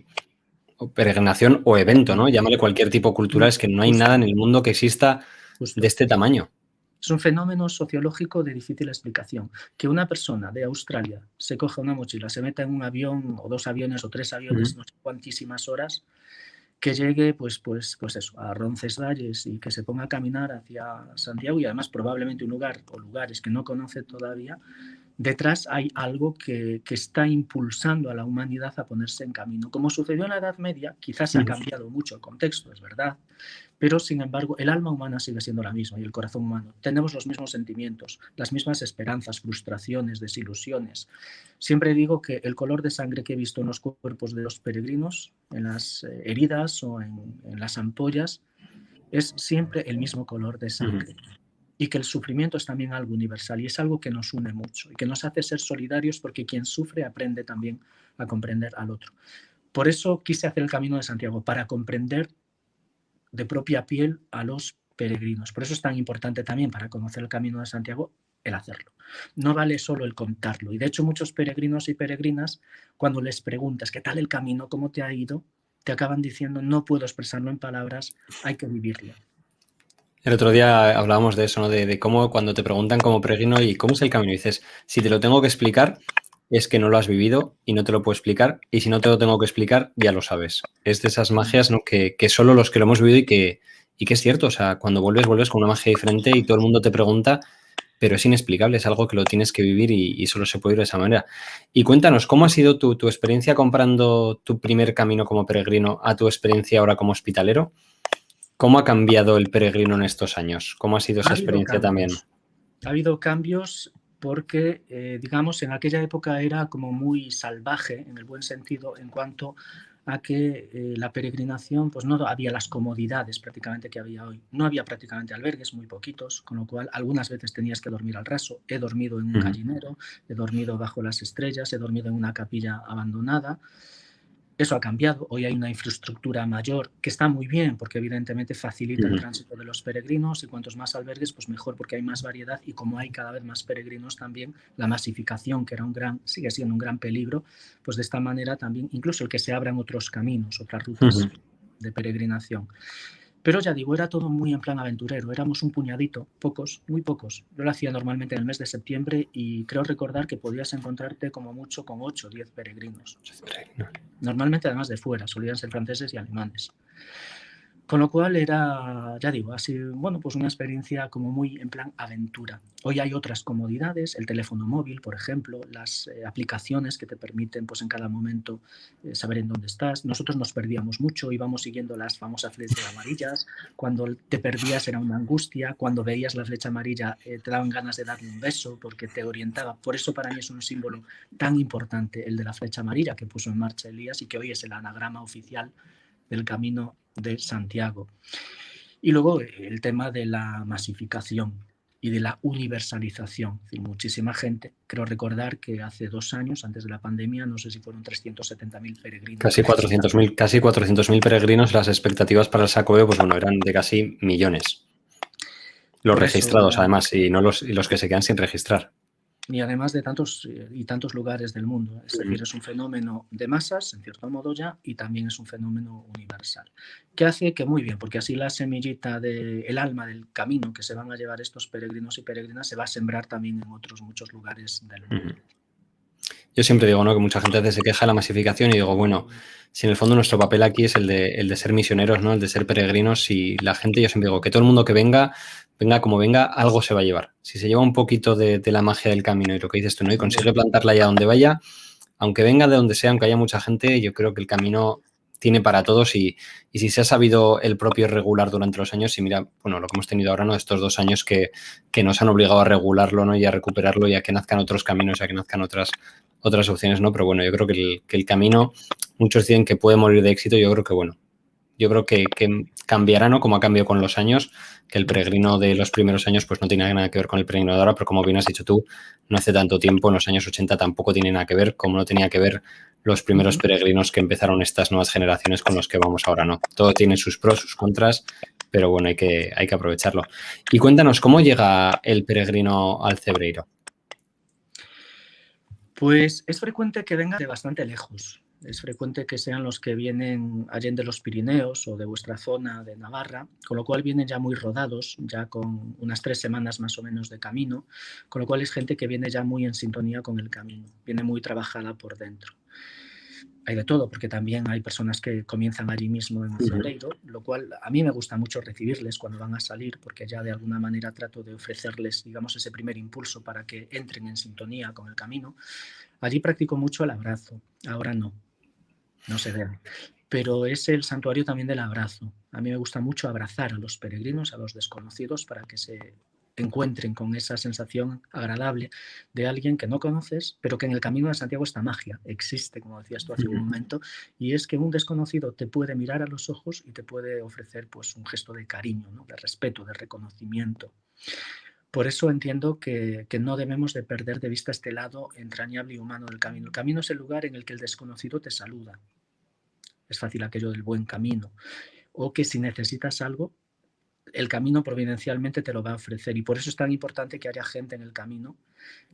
peregrinación o evento, ¿no? Llámale cualquier tipo cultural, es que no hay nada en el mundo que exista de este tamaño. Es un fenómeno sociológico de difícil explicación. Que una persona de Australia se coja una mochila, se meta en un avión o 2 aviones o 3 aviones, no sé cuantísimas horas, que llegue pues eso, a Roncesvalles y que se ponga a caminar hacia Santiago, y además probablemente un lugar o lugares que no conoce todavía, detrás hay algo que está impulsando a la humanidad a ponerse en camino. Como sucedió en la Edad Media, quizás se ha cambiado mucho el contexto, es verdad, pero sin embargo el alma humana sigue siendo la misma y el corazón humano. Tenemos los mismos sentimientos, las mismas esperanzas, frustraciones, desilusiones. Siempre digo que el color de sangre que he visto en los cuerpos de los peregrinos, en las heridas o en las ampollas, es siempre el mismo color de sangre. Y que el sufrimiento es también algo universal y es algo que nos une mucho y que nos hace ser solidarios, porque quien sufre aprende también a comprender al otro. Por eso quise hacer el Camino de Santiago, para comprender de propia piel a los peregrinos. Por eso es tan importante también, para conocer el Camino de Santiago, el hacerlo. No vale solo el contarlo. Y de hecho muchos peregrinos y peregrinas, cuando les preguntas qué tal el camino, cómo te ha ido, te acaban diciendo no puedo expresarlo en palabras, hay que vivirlo. El otro día hablábamos de eso, ¿no? De cómo cuando te preguntan como peregrino y cómo es el camino, dices, si te lo tengo que explicar, es que no lo has vivido y no te lo puedo explicar. Y si no te lo tengo que explicar, ya lo sabes. Es de esas magias, ¿no? Que solo los que lo hemos vivido y que es cierto. O sea, cuando vuelves con una magia diferente y todo el mundo te pregunta, pero es inexplicable, es algo que lo tienes que vivir y solo se puede ir de esa manera. Y cuéntanos, ¿cómo ha sido tu experiencia comparando tu primer camino como peregrino a tu experiencia ahora como hospitalero? ¿Cómo ha cambiado el peregrino en estos años? ¿Cómo ha sido esa experiencia también? Ha habido cambios porque, digamos, en aquella época era como muy salvaje, en el buen sentido, en cuanto a que la peregrinación, pues no había las comodidades prácticamente que había hoy. No había prácticamente albergues, muy poquitos, con lo cual algunas veces tenías que dormir al raso. He dormido en un gallinero, he dormido bajo las estrellas, he dormido en una capilla abandonada. Eso ha cambiado. Hoy hay una infraestructura mayor que está muy bien porque evidentemente facilita el tránsito de los peregrinos y cuantos más albergues, pues mejor porque hay más variedad y como hay cada vez más peregrinos también, la masificación, que era sigue siendo un gran peligro, pues de esta manera también, incluso el que se abran otros caminos, otras rutas de peregrinación. Pero ya digo, era todo muy en plan aventurero, éramos un puñadito, pocos, muy pocos. Yo lo hacía normalmente en el mes de septiembre y creo recordar que podías encontrarte como mucho con 8 o 10 peregrinos. Normalmente además de fuera, solían ser franceses y alemanes. Con lo cual era, ya digo, así, bueno, pues una experiencia como muy en plan aventura. Hoy hay otras comodidades, el teléfono móvil, por ejemplo, las aplicaciones que te permiten pues en cada momento saber en dónde estás. Nosotros nos perdíamos mucho, íbamos siguiendo las famosas flechas amarillas. Cuando te perdías era una angustia, cuando veías la flecha amarilla te daban ganas de darle un beso porque te orientaba. Por eso para mí es un símbolo tan importante el de la flecha amarilla que puso en marcha Elías y que hoy es el anagrama oficial del Camino de Santiago. Y luego el tema de la masificación y de la universalización. Es decir, muchísima gente, creo recordar que hace 2 años, antes de la pandemia, no sé si fueron 370.000 peregrinos. Casi 400.000 peregrinos, las expectativas para el Sacobeo, pues bueno, eran de casi millones. Los Por registrados, eso, además, y no los que se quedan sin registrar. Y además de tantos lugares del mundo. Es decir, es un fenómeno de masas, en cierto modo ya, y también es un fenómeno universal. Que hace que muy bien, porque así la semillita del alma del camino que se van a llevar estos peregrinos y peregrinas se va a sembrar también en otros muchos lugares del mundo. Yo siempre digo, ¿no?, que mucha gente se queja de la masificación y digo, bueno, si en el fondo nuestro papel aquí es el de ser misioneros, ¿no?, el de ser peregrinos, y la gente, yo siempre digo, que todo el mundo que venga como venga, algo se va a llevar. Si se lleva un poquito de la magia del camino y lo que dices tú, ¿no?, y consigue plantarla allá donde vaya, aunque venga de donde sea, aunque haya mucha gente, yo creo que el camino tiene para todos y si se ha sabido el propio regular durante los años, y mira, bueno, lo que hemos tenido ahora, ¿no?, estos 2 años que nos han obligado a regularlo, ¿no?, y a recuperarlo y a que nazcan otros caminos y a que nazcan otras opciones, ¿no? Pero bueno, yo creo que el camino, muchos dicen que puede morir de éxito, yo creo que bueno, yo creo que cambiará, ¿no?, como ha cambiado con los años, que el peregrino de los primeros años pues no tiene nada que ver con el peregrino de ahora, pero como bien has dicho tú, no hace tanto tiempo, en los años 80 tampoco tiene nada que ver, como no tenía que ver los primeros peregrinos que empezaron estas nuevas generaciones con los que vamos ahora, ¿no? Todo tiene sus pros, sus contras, pero bueno, hay que aprovecharlo. Y cuéntanos, ¿cómo llega el peregrino al Cebreiro? Pues es frecuente que vengan de bastante lejos. Es frecuente que sean los que vienen allende los Pirineos o de vuestra zona de Navarra, con lo cual vienen ya muy rodados, ya con unas 3 semanas más o menos de camino, con lo cual es gente que viene ya muy en sintonía con el camino, viene muy trabajada por dentro. Hay de todo, porque también hay personas que comienzan allí mismo en Cebreiro, lo cual a mí me gusta mucho recibirles cuando van a salir, porque ya de alguna manera trato de ofrecerles, digamos, ese primer impulso para que entren en sintonía con el camino. Allí practico mucho el abrazo, ahora no se debe, pero es el santuario también del abrazo. A mí me gusta mucho abrazar a los peregrinos, a los desconocidos, para que se encuentren con esa sensación agradable de alguien que no conoces, pero que en el camino de Santiago esta magia existe, como decías tú hace un momento, y es que un desconocido te puede mirar a los ojos y te puede ofrecer pues un gesto de cariño, ¿no?, de respeto, de reconocimiento. Por eso entiendo que no debemos de perder de vista este lado entrañable y humano del camino. El camino es el lugar en el que el desconocido te saluda. Es fácil aquello del buen camino. O que si necesitas algo, el camino providencialmente te lo va a ofrecer, y por eso es tan importante que haya gente en el camino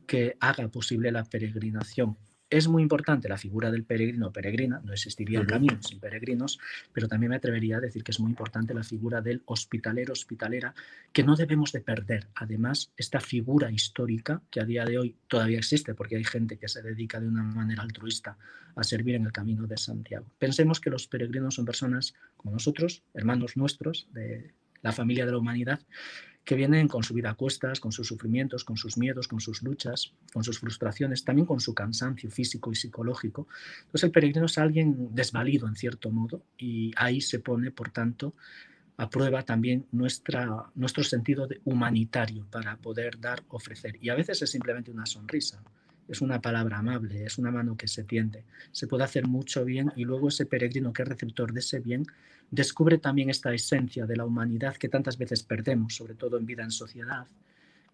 que haga posible la peregrinación. Es muy importante la figura del peregrino o peregrina, no existiría el camino sin peregrinos, pero también me atrevería a decir que es muy importante la figura del hospitalero, hospitalera, que no debemos de perder. Además, esta figura histórica, que a día de hoy todavía existe, porque hay gente que se dedica de una manera altruista a servir en el Camino de Santiago. Pensemos que los peregrinos son personas como nosotros, hermanos nuestros, de la familia de la humanidad, que vienen con su vida a cuestas, con sus sufrimientos, con sus miedos, con sus luchas, con sus frustraciones, también con su cansancio físico y psicológico. Entonces el peregrino es alguien desvalido en cierto modo, y ahí se pone, por tanto, a prueba también nuestro sentido humanitario para poder dar, ofrecer. Y a veces es simplemente una sonrisa, es una palabra amable, es una mano que se tiende. Se puede hacer mucho bien, y luego ese peregrino que es receptor de ese bien descubre también esta esencia de la humanidad que tantas veces perdemos, sobre todo en vida en sociedad,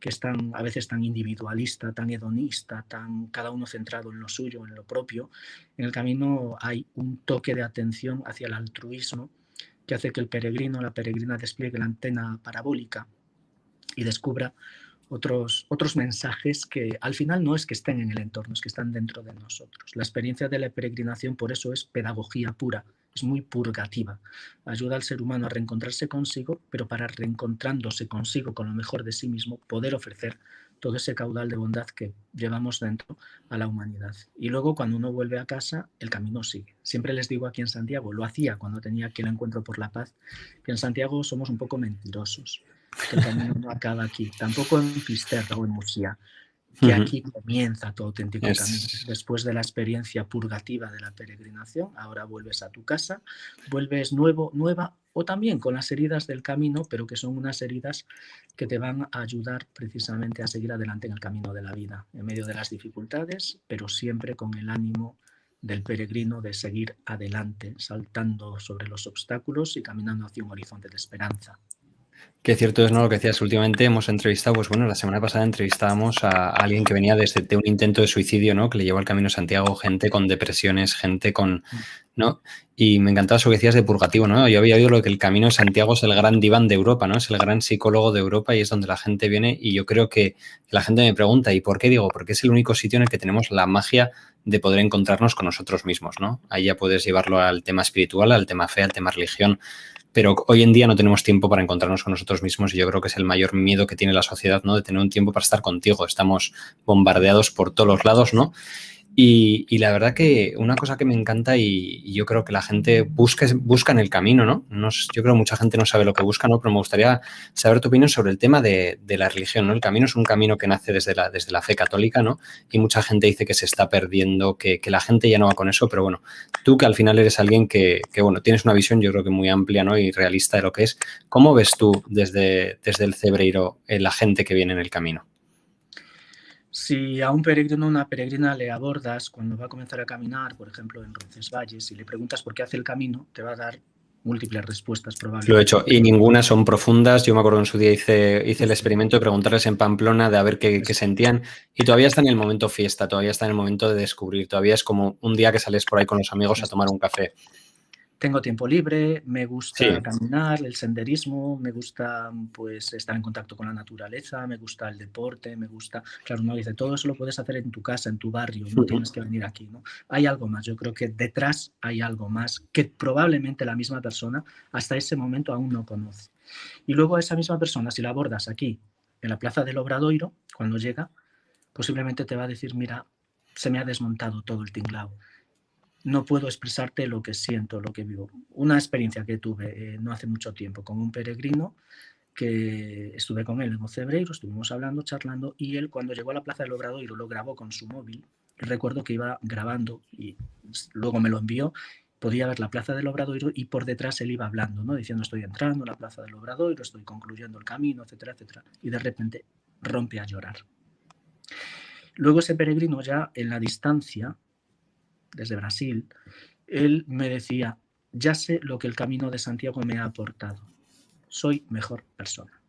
que es a veces tan individualista, tan hedonista, tan cada uno centrado en lo suyo, en lo propio. En el camino hay un toque de atención hacia el altruismo que hace que el peregrino, la peregrina, despliegue la antena parabólica y descubra otros mensajes que al final no es que estén en el entorno, es que están dentro de nosotros. La experiencia de la peregrinación por eso es pedagogía pura, es muy purgativa. Ayuda al ser humano a reencontrarse consigo, pero para reencontrándose consigo con lo mejor de sí mismo, poder ofrecer todo ese caudal de bondad que llevamos dentro a la humanidad. Y luego cuando uno vuelve a casa, el camino sigue. Siempre les digo aquí en Santiago, lo hacía cuando tenía aquel encuentro por la paz, que en Santiago somos un poco mentirosos, que el camino no acaba aquí, tampoco en Fisterra o en Murcia, que aquí comienza tu auténtico camino. Después de la experiencia purgativa de la peregrinación, ahora vuelves a tu casa, vuelves nueva, o también con las heridas del camino, pero que son unas heridas que te van a ayudar precisamente a seguir adelante en el camino de la vida, en medio de las dificultades, pero siempre con el ánimo del peregrino de seguir adelante, saltando sobre los obstáculos y caminando hacia un horizonte de esperanza. Que cierto es, ¿no? Lo que decías, últimamente hemos entrevistado, pues bueno, la semana pasada entrevistábamos a alguien que venía de un intento de suicidio, ¿no? Que le llevó al Camino de Santiago, gente con depresiones, gente con, ¿no? Y me encantaba eso que decías de purgativo, ¿no? Yo había oído lo que el Camino de Santiago es el gran diván de Europa, ¿no? Es el gran psicólogo de Europa, y es donde la gente viene, y yo creo que la gente me pregunta, ¿y por qué? Digo, porque es el único sitio en el que tenemos la magia de poder encontrarnos con nosotros mismos, ¿no? Ahí ya puedes llevarlo al tema espiritual, al tema fe, al tema religión, pero hoy en día no tenemos tiempo para encontrarnos con nosotros mismos, y yo creo que es el mayor miedo que tiene la sociedad, ¿no? De tener un tiempo para estar contigo. Estamos bombardeados por todos los lados, ¿no? Y la verdad que una cosa que me encanta, y yo creo que la gente busca en el camino, ¿no? Yo creo que mucha gente no sabe lo que busca, ¿no? Pero me gustaría saber tu opinión sobre el tema de la religión, ¿no? El camino es un camino que nace desde la fe católica, ¿no? Y mucha gente dice que se está perdiendo, que la gente ya no va con eso, pero bueno, tú que al final eres alguien que bueno, tienes una visión yo creo que muy amplia, ¿no? Y realista de lo que es. ¿Cómo ves tú desde el Cebreiro la gente que viene en el camino? Si a un peregrino o una peregrina le abordas cuando va a comenzar a caminar, por ejemplo, en Roncesvalles, y le preguntas por qué hace el camino, te va a dar múltiples respuestas probablemente. Lo he hecho, y ninguna son profundas. Yo me acuerdo en su día hice el experimento de preguntarles en Pamplona de a ver qué sentían, y todavía está en el momento fiesta, todavía está en el momento de descubrir, todavía es como un día que sales por ahí con los amigos a tomar un café. Tengo tiempo libre, me gusta Sí. caminar, el senderismo, me gusta pues estar en contacto con la naturaleza, me gusta el deporte, me gusta, claro, uno dice, todo eso lo puedes hacer en tu casa, en tu barrio, no tienes que venir aquí, ¿no? Hay algo más, yo creo que detrás hay algo más que probablemente la misma persona hasta ese momento aún no conoce. Y luego a esa misma persona, si la abordas aquí, en la Plaza del Obradoiro, cuando llega, posiblemente te va a decir, mira, se me ha desmontado todo el tinglao. No puedo expresarte lo que siento, lo que vivo. Una experiencia que tuve no hace mucho tiempo con un peregrino, que estuve con él en Ocebreiro, estuvimos hablando, charlando, y él cuando llegó a la Plaza del Obradoiro lo grabó con su móvil. Recuerdo que iba grabando y luego me lo envió, podía ver la Plaza del Obradoiro y por detrás él iba hablando, ¿no? Diciendo estoy entrando a la Plaza del Obradoiro, estoy concluyendo el camino, etcétera, etcétera. Y de repente rompe a llorar. Luego ese peregrino ya en la distancia, desde Brasil, él me decía, ya sé lo que el Camino de Santiago me ha aportado, soy mejor persona.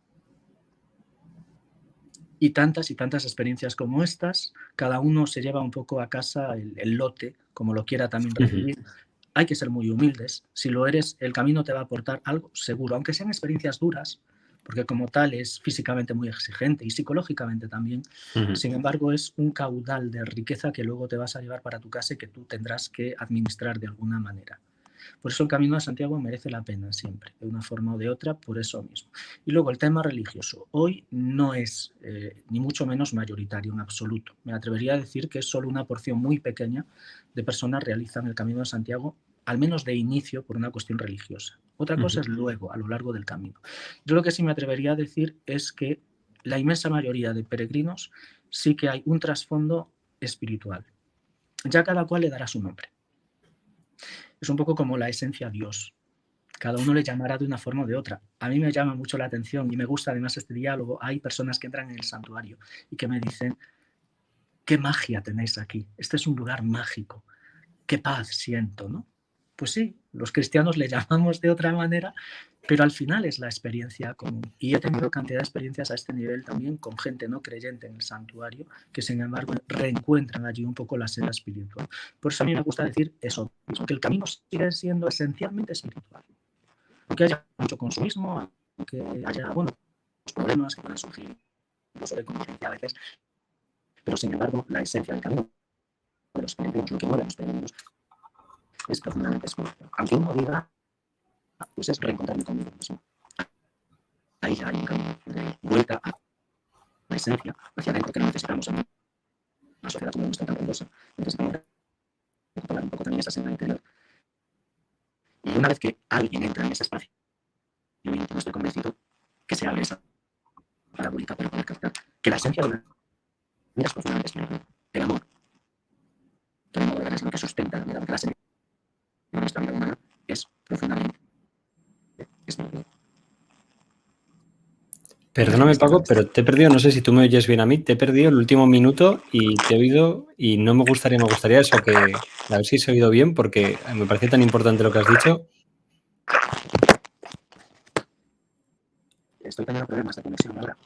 Y tantas experiencias como estas, cada uno se lleva un poco a casa el lote, como lo quiera también recibir. Hay que ser muy humildes, si lo eres, el camino te va a aportar algo seguro, aunque sean experiencias duras, porque como tal es físicamente muy exigente y psicológicamente también. Sin embargo, es un caudal de riqueza que luego te vas a llevar para tu casa y que tú tendrás que administrar de alguna manera. Por eso el Camino de Santiago merece la pena siempre, de una forma o de otra, por eso mismo. Y luego el tema religioso. Hoy no es ni mucho menos mayoritario en absoluto. Me atrevería a decir que es solo una porción muy pequeña de personas realizan el Camino de Santiago, al menos de inicio, por una cuestión religiosa. Otra cosa es luego, a lo largo del camino. Yo lo que sí me atrevería a decir es que la inmensa mayoría de peregrinos sí que hay un trasfondo espiritual. Ya cada cual le dará su nombre. Es un poco como la esencia Dios. Cada uno le llamará de una forma o de otra. A mí me llama mucho la atención y me gusta además este diálogo. Hay personas que entran en el santuario y que me dicen, qué magia tenéis aquí. Este es un lugar mágico. Qué paz siento, ¿no? Pues sí, los cristianos le llamamos de otra manera, pero al final es la experiencia común. Y he tenido cantidad de experiencias a este nivel también con gente no creyente en el santuario, que sin embargo reencuentran allí un poco la senda espiritual. Por eso a mí me gusta decir eso, que el camino sigue siendo esencialmente espiritual. Aunque haya mucho consumismo, aunque haya, bueno, los problemas que puedan surgir, no sobre conciencia a veces, pero sin embargo la esencia del camino de los peregrinos, lo que mueve a los peregrinos, es profundamente espiritual. Aunque uno diga, pues es reencontrarme conmigo mismo. Ahí ya hay un camino de vuelta a la esencia, hacia adentro, que no necesitamos en una sociedad como nuestra tan ruidosa. Necesitamos recuperar un poco también esa senda interior. Y una vez que alguien entra en ese espacio, yo íntimo estoy convencido que se abre esa parabólica para poder captar que la esencia de la vida es profundamente espiritual. El amor, que de modo de ver es lo que sustenta la vida de clase de nuestra vida humana, es profundamente espiritual. Perdóname, Paco, pero te he perdido, no sé si tú me oyes bien a mí, te he perdido el último minuto y te he oído y no me gustaría eso, que a ver si se ha oído bien porque me parece tan importante lo que has dicho. Estoy teniendo problemas de conexión ahora.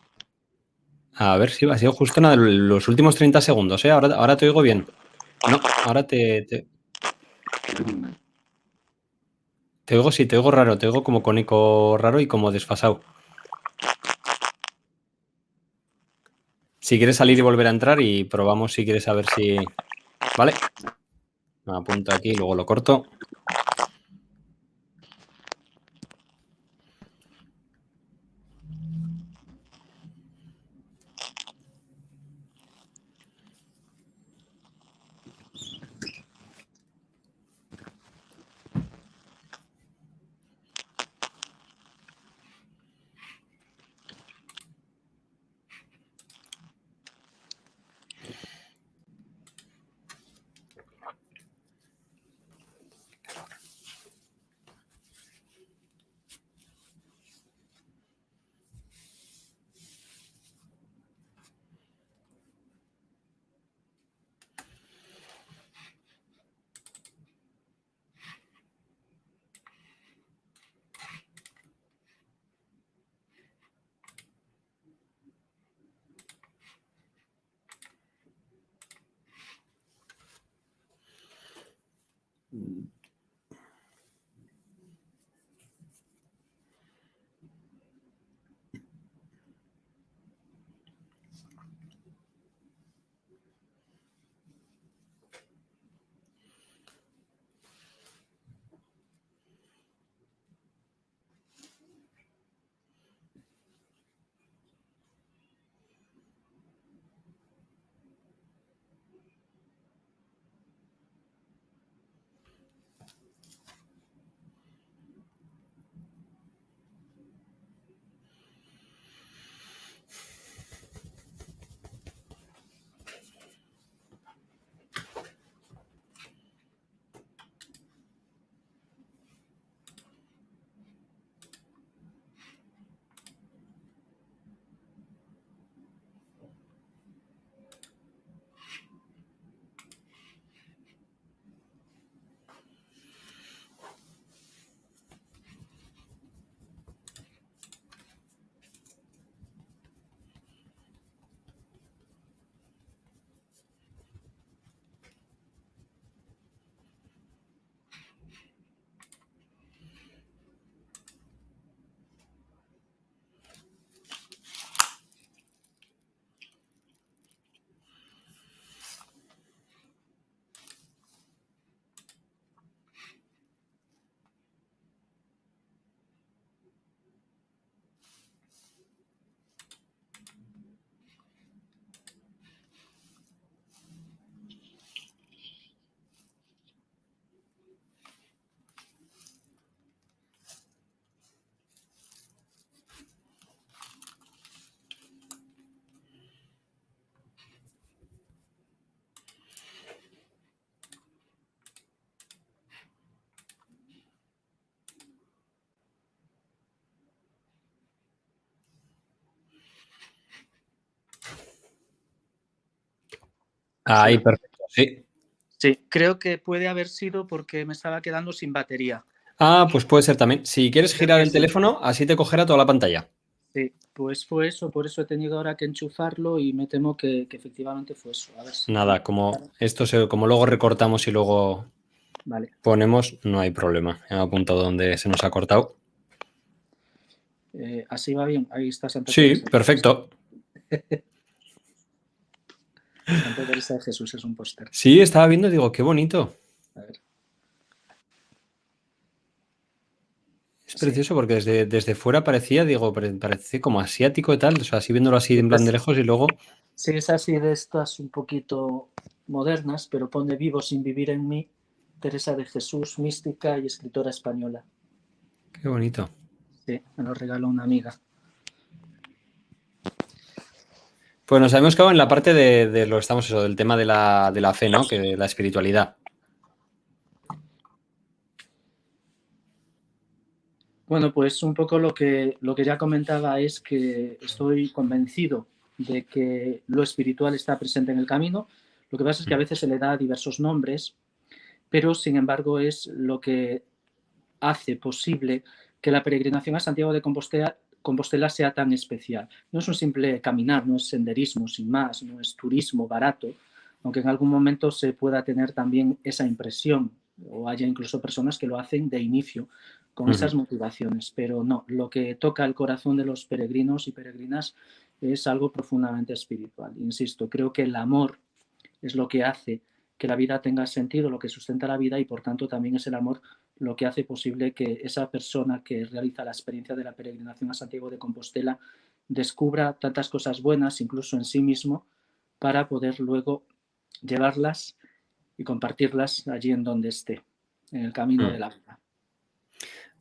A ver si ha sido justo nada, los últimos 30 segundos, ¿eh? Ahora te oigo bien. No, ahora te oigo, sí, te oigo raro, te oigo como con eco raro y como desfasado. Si quieres salir y volver a entrar y probamos si quieres saber si... ¿Vale? Me apunto aquí, luego lo corto. Ahí, Sí, perfecto, sí. sí, creo que puede haber sido porque me estaba quedando sin batería. Ah, pues puede ser también. Si quieres Creo girar que el sí. teléfono, así te cogerá toda la pantalla. Sí, pues fue eso, por eso he tenido ahora que enchufarlo y me temo que efectivamente fue eso. A ver si... Nada, como luego recortamos y luego Vale. ponemos, no hay problema. He apuntado donde se nos ha cortado. Así va bien. Ahí está Santa Sí, Teresa. perfecto. Santa Teresa de Jesús es un póster. Sí, estaba viendo, digo, qué bonito. A ver. Es Sí. precioso porque desde fuera parecía, digo, parece como asiático y tal. O sea, así viéndolo así en plan de lejos y luego. Sí, es así de estas un poquito modernas, pero pone vivo sin vivir en mí, Teresa de Jesús, mística y escritora española. Qué bonito. Sí, me lo regaló una amiga. Pues nos habíamos quedado en la parte de lo estamos eso, del tema de la fe, ¿no? Que de la espiritualidad. Bueno, pues un poco lo que ya comentaba es que estoy convencido de que lo espiritual está presente en el camino. Lo que pasa es que a veces se le da diversos nombres, pero sin embargo es lo que hace posible que la peregrinación a Santiago de Compostela sea tan especial. No es un simple caminar, no es senderismo sin más, no es turismo barato, aunque en algún momento se pueda tener también esa impresión o haya incluso personas que lo hacen de inicio con esas motivaciones, pero no, lo que toca el corazón de los peregrinos y peregrinas es algo profundamente espiritual. Insisto, creo que el amor es lo que hace que la vida tenga sentido, lo que sustenta la vida y por tanto también es el amor lo que hace posible que esa persona que realiza la experiencia de la peregrinación a Santiago de Compostela descubra tantas cosas buenas, incluso en sí mismo, para poder luego llevarlas y compartirlas allí en donde esté, en el camino de la vida.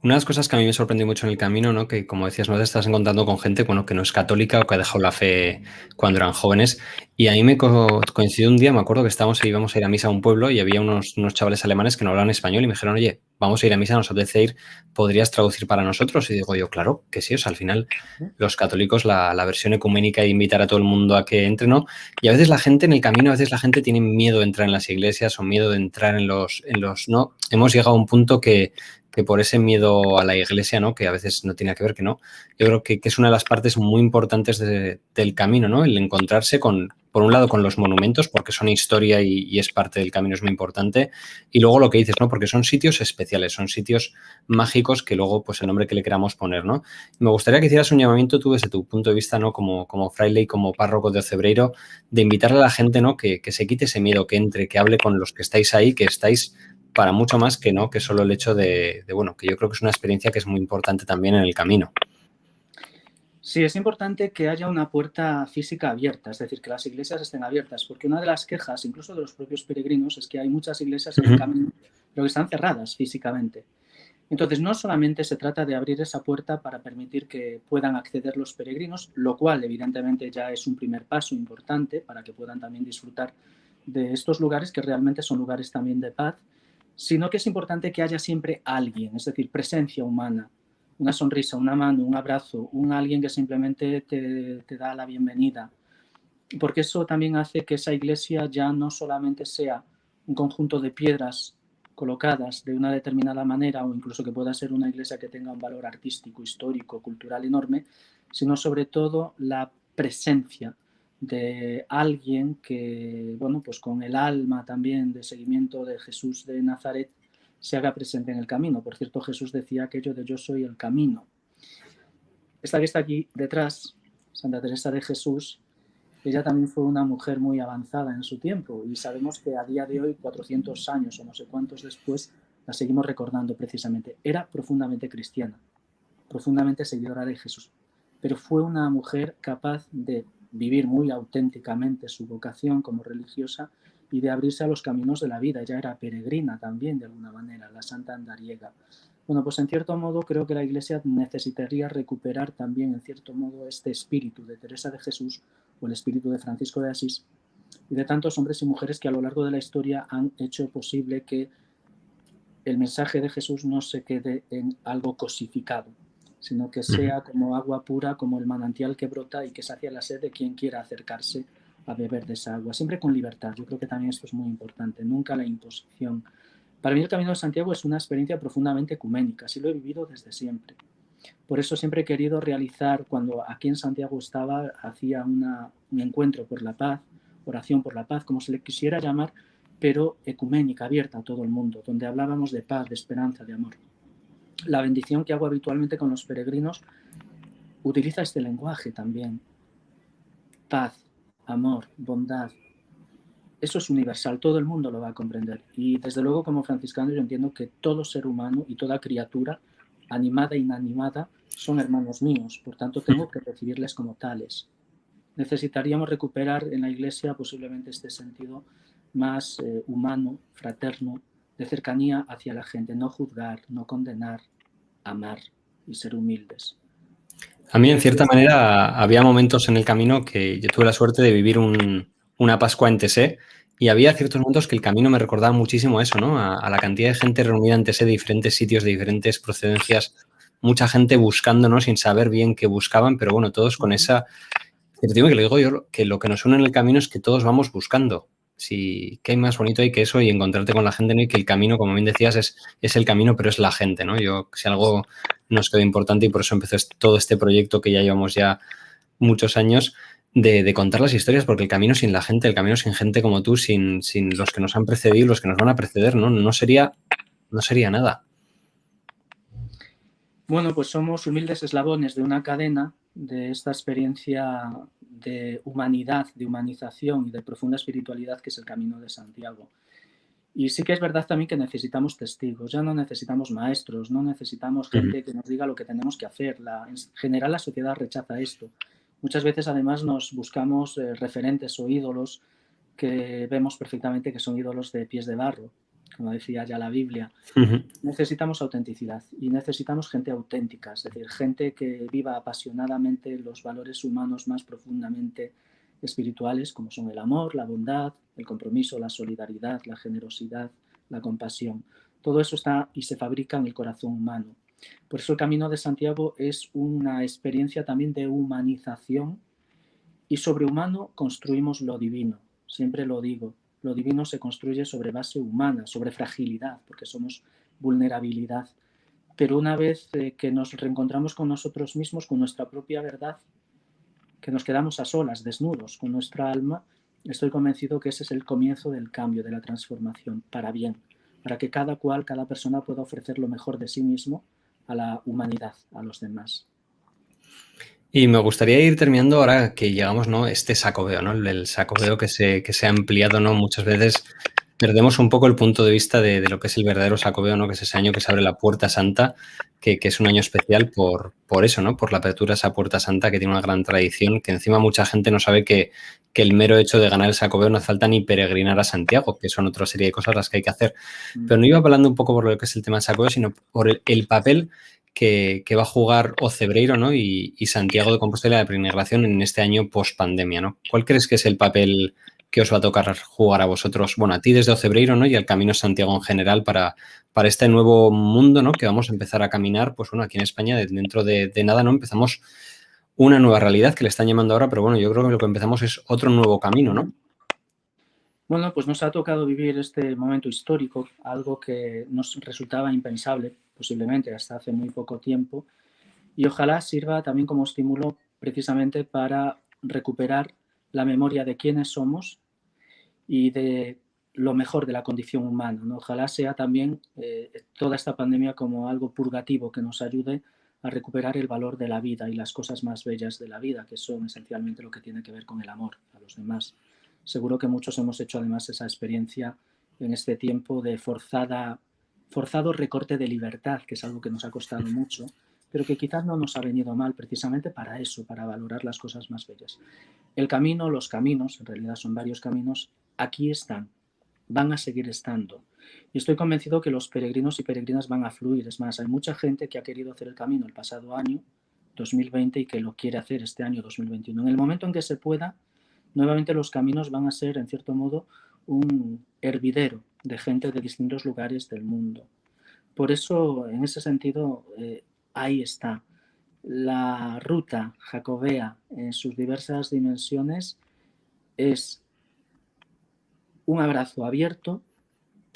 Una de las cosas que a mí me sorprendió mucho en el camino, ¿no? Que como decías, no te estás encontrando con gente, bueno, que no es católica o que ha dejado la fe cuando eran jóvenes. Y a mí me coincidió un día, me acuerdo que íbamos a ir a misa a un pueblo y había unos chavales alemanes que no hablaban español y me dijeron, oye, vamos a ir a misa, nos apetece ir, ¿podrías traducir para nosotros? Y digo yo, claro, que sí, o sea, al final los católicos, la versión ecuménica e invitar a todo el mundo a que entre, ¿no? Y a veces la gente en el camino, a veces la gente tiene miedo de entrar en las iglesias o miedo de entrar en los, ¿no? Hemos llegado a un punto que por ese miedo a la iglesia, ¿no? Que a veces no tiene que ver, que no. Yo creo que es una de las partes muy importantes del camino, ¿no? El encontrarse por un lado, con los monumentos, porque son historia y es parte del camino, es muy importante. Y luego lo que dices, ¿no? Porque son sitios especiales, son sitios mágicos que luego, pues el nombre que le queramos poner, ¿no? Me gustaría que hicieras un llamamiento tú desde tu punto de vista, ¿no? Como fraile y como párroco de Ocebreiro, de invitarle a la gente, ¿no? Que se quite ese miedo, que entre, que hable con los que estáis ahí, que estáis para mucho más que no, que solo el hecho bueno, que yo creo que es una experiencia que es muy importante también en el camino. Sí, es importante que haya una puerta física abierta, es decir, que las iglesias estén abiertas, porque una de las quejas, incluso de los propios peregrinos, es que hay muchas iglesias en el camino, pero que están cerradas físicamente. Entonces, no solamente se trata de abrir esa puerta para permitir que puedan acceder los peregrinos, lo cual evidentemente ya es un primer paso importante para que puedan también disfrutar de estos lugares que realmente son lugares también de paz, sino que es importante que haya siempre alguien, es decir, presencia humana, una sonrisa, una mano, un abrazo, alguien que simplemente te da la bienvenida, porque eso también hace que esa iglesia ya no solamente sea un conjunto de piedras colocadas de una determinada manera o incluso que pueda ser una iglesia que tenga un valor artístico, histórico, cultural enorme, sino sobre todo la presencia de alguien que, bueno, pues con el alma también de seguimiento de Jesús de Nazaret se haga presente en el camino. Por cierto, Jesús decía aquello de yo soy el camino. Esta que está aquí detrás, Santa Teresa de Jesús, ella también fue una mujer muy avanzada en su tiempo y sabemos que a día de hoy, 400 años o no sé cuántos después, la seguimos recordando precisamente. Era profundamente cristiana, profundamente seguidora de Jesús, pero fue una mujer capaz de vivir muy auténticamente su vocación como religiosa y de abrirse a los caminos de la vida. Ella era peregrina también, de alguna manera, la santa andariega. Bueno, pues en cierto modo creo que la Iglesia necesitaría recuperar también, en cierto modo, este espíritu de Teresa de Jesús o el espíritu de Francisco de Asís y de tantos hombres y mujeres que a lo largo de la historia han hecho posible que el mensaje de Jesús no se quede en algo cosificado, sino que sea como agua pura, como el manantial que brota y que sacia la sed de quien quiera acercarse a beber de esa agua, siempre con libertad. Yo creo que también esto es muy importante, nunca la imposición. Para mí el Camino de Santiago es una experiencia profundamente ecuménica, así lo he vivido desde siempre. Por eso siempre he querido realizar, cuando aquí en Santiago estaba, hacía un encuentro por la paz, oración por la paz, como se le quisiera llamar, pero ecuménica, abierta a todo el mundo, donde hablábamos de paz, de esperanza, de amor. La bendición que hago habitualmente con los peregrinos utiliza este lenguaje también. Paz, amor, bondad. Eso es universal, todo el mundo lo va a comprender. Y desde luego, como franciscano, yo entiendo que todo ser humano y toda criatura, animada e inanimada, son hermanos míos. Por tanto, tengo que recibirles como tales. Necesitaríamos recuperar en la Iglesia posiblemente este sentido más humano, fraterno, de cercanía hacia la gente, no juzgar, no condenar, amar y ser humildes. A mí, en cierta manera, había momentos en el camino que yo tuve la suerte de vivir una Pascua en Tesé y había ciertos momentos que el camino me recordaba muchísimo eso, ¿no? A la cantidad de gente reunida en Tesé de diferentes sitios, de diferentes procedencias, mucha gente buscando, ¿no? Sin saber bien qué buscaban, pero bueno, todos con esa... Que le digo yo, que lo que nos une en el camino es que todos vamos buscando. Sí, ¿qué hay más bonito ahí que eso y encontrarte con la gente, ¿no? Y que el camino, como bien decías, es el camino, pero es la gente, ¿no? Yo, si algo nos quedó importante y por eso empezó todo este proyecto que ya llevamos ya muchos años de contar las historias, porque el camino sin la gente, el camino sin gente como tú, sin los que nos han precedido, los que nos van a preceder, ¿no? No sería nada. Bueno, pues somos humildes eslabones de una cadena de esta experiencia de humanidad, de humanización y de profunda espiritualidad que es el Camino de Santiago. Y sí que es verdad también que necesitamos testigos, ya no necesitamos maestros, no necesitamos gente que nos diga lo que tenemos que hacer. En general la sociedad rechaza esto. Muchas veces además nos buscamos referentes o ídolos que vemos perfectamente que son ídolos de pies de barro, como decía ya la Biblia. Necesitamos autenticidad y necesitamos gente auténtica, es decir, gente que viva apasionadamente los valores humanos más profundamente espirituales, como son el amor, la bondad, el compromiso, la solidaridad, la generosidad, la compasión. Todo eso está y se fabrica en el corazón humano. Por eso el Camino de Santiago es una experiencia también de humanización y sobre humano construimos lo divino. Siempre lo digo, lo divino se construye sobre base humana, sobre fragilidad, porque somos vulnerabilidad. Pero una vez que nos reencontramos con nosotros mismos, con nuestra propia verdad, que nos quedamos a solas, desnudos, con nuestra alma, estoy convencido que ese es el comienzo del cambio, de la transformación, para bien, para que cada cual, cada persona pueda ofrecer lo mejor de sí mismo a la humanidad, a los demás. Y me gustaría ir terminando ahora que llegamos, ¿no? Este sacobeo, ¿no? El sacobeo que se ha ampliado, ¿no? Muchas veces perdemos un poco el punto de vista de lo que es el verdadero sacobeo, ¿no? Que es ese año que se abre la Puerta Santa, que es un año especial por eso, ¿no? Por la apertura de esa Puerta Santa que tiene una gran tradición, que encima mucha gente no sabe que el mero hecho de ganar el sacobeo no hace falta ni peregrinar a Santiago, que son otra serie de cosas las que hay que hacer. Pero no iba hablando un poco por lo que es el tema del sacobeo, sino por el papel que va a jugar Ocebreiro, ¿no? y Santiago de Compostela de peregrinación en este año post-pandemia, ¿no? ¿Cuál crees que es el papel que os va a tocar jugar a vosotros, bueno, a ti desde Ocebreiro, ¿no? Y al Camino Santiago en general para este nuevo mundo, ¿no? Que vamos a empezar a caminar, pues bueno, aquí en España dentro de nada, ¿no? Empezamos una nueva realidad que le están llamando ahora, pero bueno, yo creo que lo que empezamos es otro nuevo camino, ¿no? Bueno, pues nos ha tocado vivir este momento histórico, algo que nos resultaba impensable, posiblemente hasta hace muy poco tiempo, y ojalá sirva también como estímulo precisamente para recuperar la memoria de quiénes somos y de lo mejor de la condición humana, ¿no? Ojalá sea también toda esta pandemia como algo purgativo que nos ayude a recuperar el valor de la vida y las cosas más bellas de la vida, que son esencialmente lo que tiene que ver con el amor a los demás. Seguro que muchos hemos hecho además esa experiencia en este tiempo de forzado recorte de libertad, que es algo que nos ha costado mucho, pero que quizás no nos ha venido mal precisamente para eso, para valorar las cosas más bellas. El camino, los caminos, en realidad son varios caminos, aquí están, van a seguir estando. Y estoy convencido que los peregrinos y peregrinas van a fluir. Es más, hay mucha gente que ha querido hacer el camino el pasado año, 2020, y que lo quiere hacer este año, 2021. En el momento en que se pueda, nuevamente los caminos van a ser, en cierto modo, un hervidero de gente de distintos lugares del mundo. Por eso, en ese sentido, ahí está. La ruta jacobea en sus diversas dimensiones es un abrazo abierto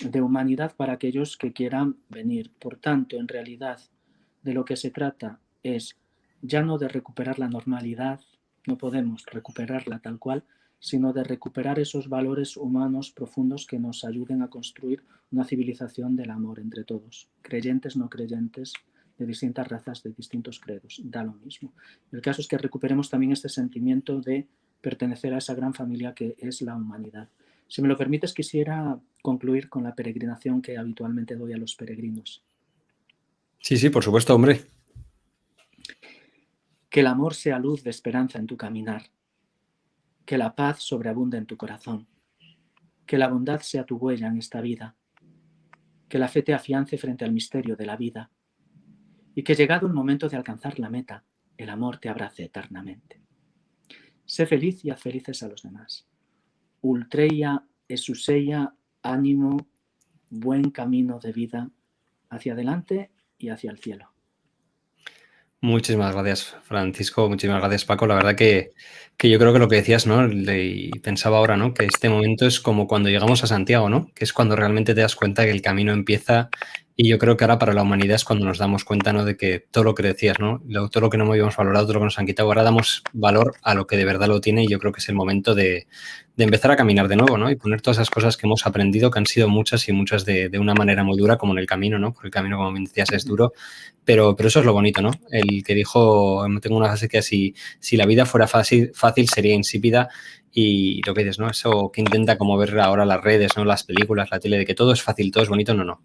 de humanidad para aquellos que quieran venir. Por tanto, en realidad, de lo que se trata es ya no de recuperar la normalidad, no podemos recuperarla tal cual, sino de recuperar esos valores humanos profundos que nos ayuden a construir una civilización del amor entre todos, creyentes, no creyentes, de distintas razas, de distintos credos, da lo mismo. El caso es que recuperemos también este sentimiento de pertenecer a esa gran familia que es la humanidad. Si me lo permites, quisiera concluir con la peregrinación que habitualmente doy a los peregrinos. Sí, sí, por supuesto, hombre. Que el amor sea luz de esperanza en tu caminar. Que la paz sobreabunde en tu corazón. Que la bondad sea tu huella en esta vida. Que la fe te afiance frente al misterio de la vida. Y que llegado el momento de alcanzar la meta, el amor te abrace eternamente. Sé feliz y haz felices a los demás. Ultreia esuseia, ánimo, buen camino de vida hacia adelante y hacia el cielo. Muchísimas gracias, Francisco. Muchísimas gracias, Paco. La verdad que yo creo que lo que decías, ¿no? Y pensaba ahora, ¿no? Que este momento es como cuando llegamos a Santiago, ¿no? Que es cuando realmente te das cuenta que el camino empieza. Y yo creo que ahora para la humanidad es cuando nos damos cuenta, ¿no? De que todo lo que decías, ¿no? Todo lo que no habíamos valorado, todo lo que nos han quitado, ahora damos valor a lo que de verdad lo tiene. Y yo creo que es el momento de empezar a caminar de nuevo, ¿no? Y poner todas esas cosas que hemos aprendido, que han sido muchas y muchas de una manera muy dura, como en el camino, ¿no? Porque el camino, como bien decías, es duro. Pero eso es lo bonito, ¿no? El que dijo, tengo una frase que así, si la vida fuera fácil sería insípida, y lo que dices, ¿no? Eso que intenta como ver ahora las redes, ¿no? Las películas, la tele, de que todo es fácil, todo es bonito, no.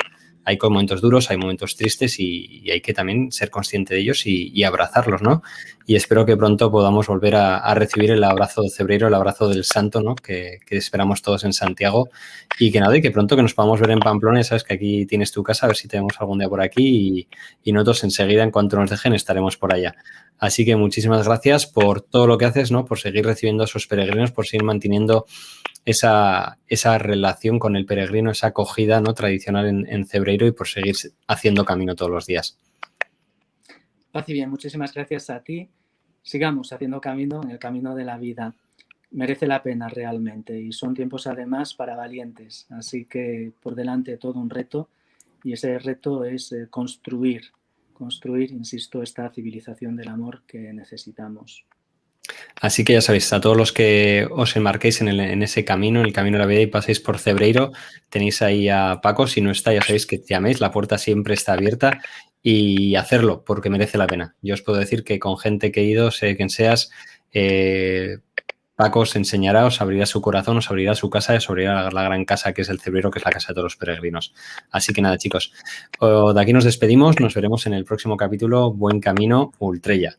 Hay momentos duros, hay momentos tristes y hay que también ser consciente de ellos y abrazarlos, ¿no? Y espero que pronto podamos volver a recibir el abrazo de Cebreiro, el abrazo del santo, ¿no? Que esperamos todos en Santiago y que nada, y que pronto que nos podamos ver en Pamplona, sabes que aquí tienes tu casa, a ver si te vemos algún día por aquí y nosotros enseguida, en cuanto nos dejen, estaremos por allá. Así que muchísimas gracias por todo lo que haces, ¿no? Por seguir recibiendo a esos peregrinos, por seguir manteniendo esa relación con el peregrino, esa acogida, ¿no? Tradicional en Cebreiro y por seguir haciendo camino todos los días. Paz y bien, muchísimas gracias a ti. Sigamos haciendo camino en el camino de la vida. Merece la pena realmente y son tiempos además para valientes. Así que por delante todo un reto y ese reto es construir, insisto, esta civilización del amor que necesitamos. Así que ya sabéis, a todos los que os enmarquéis en ese camino, en el camino de la vida y paséis por Cebreiro, tenéis ahí a Paco. Si no está, ya sabéis que llaméis, la puerta siempre está abierta y hacerlo porque merece la pena. Yo os puedo decir que con gente que he ido, sé quién seas, Paco os enseñará, os abrirá su corazón, os abrirá su casa y os abrirá la gran casa que es el Cebreiro, que es la casa de todos los peregrinos. Así que nada, chicos, de aquí nos despedimos, nos veremos en el próximo capítulo. Buen camino, Ultreia.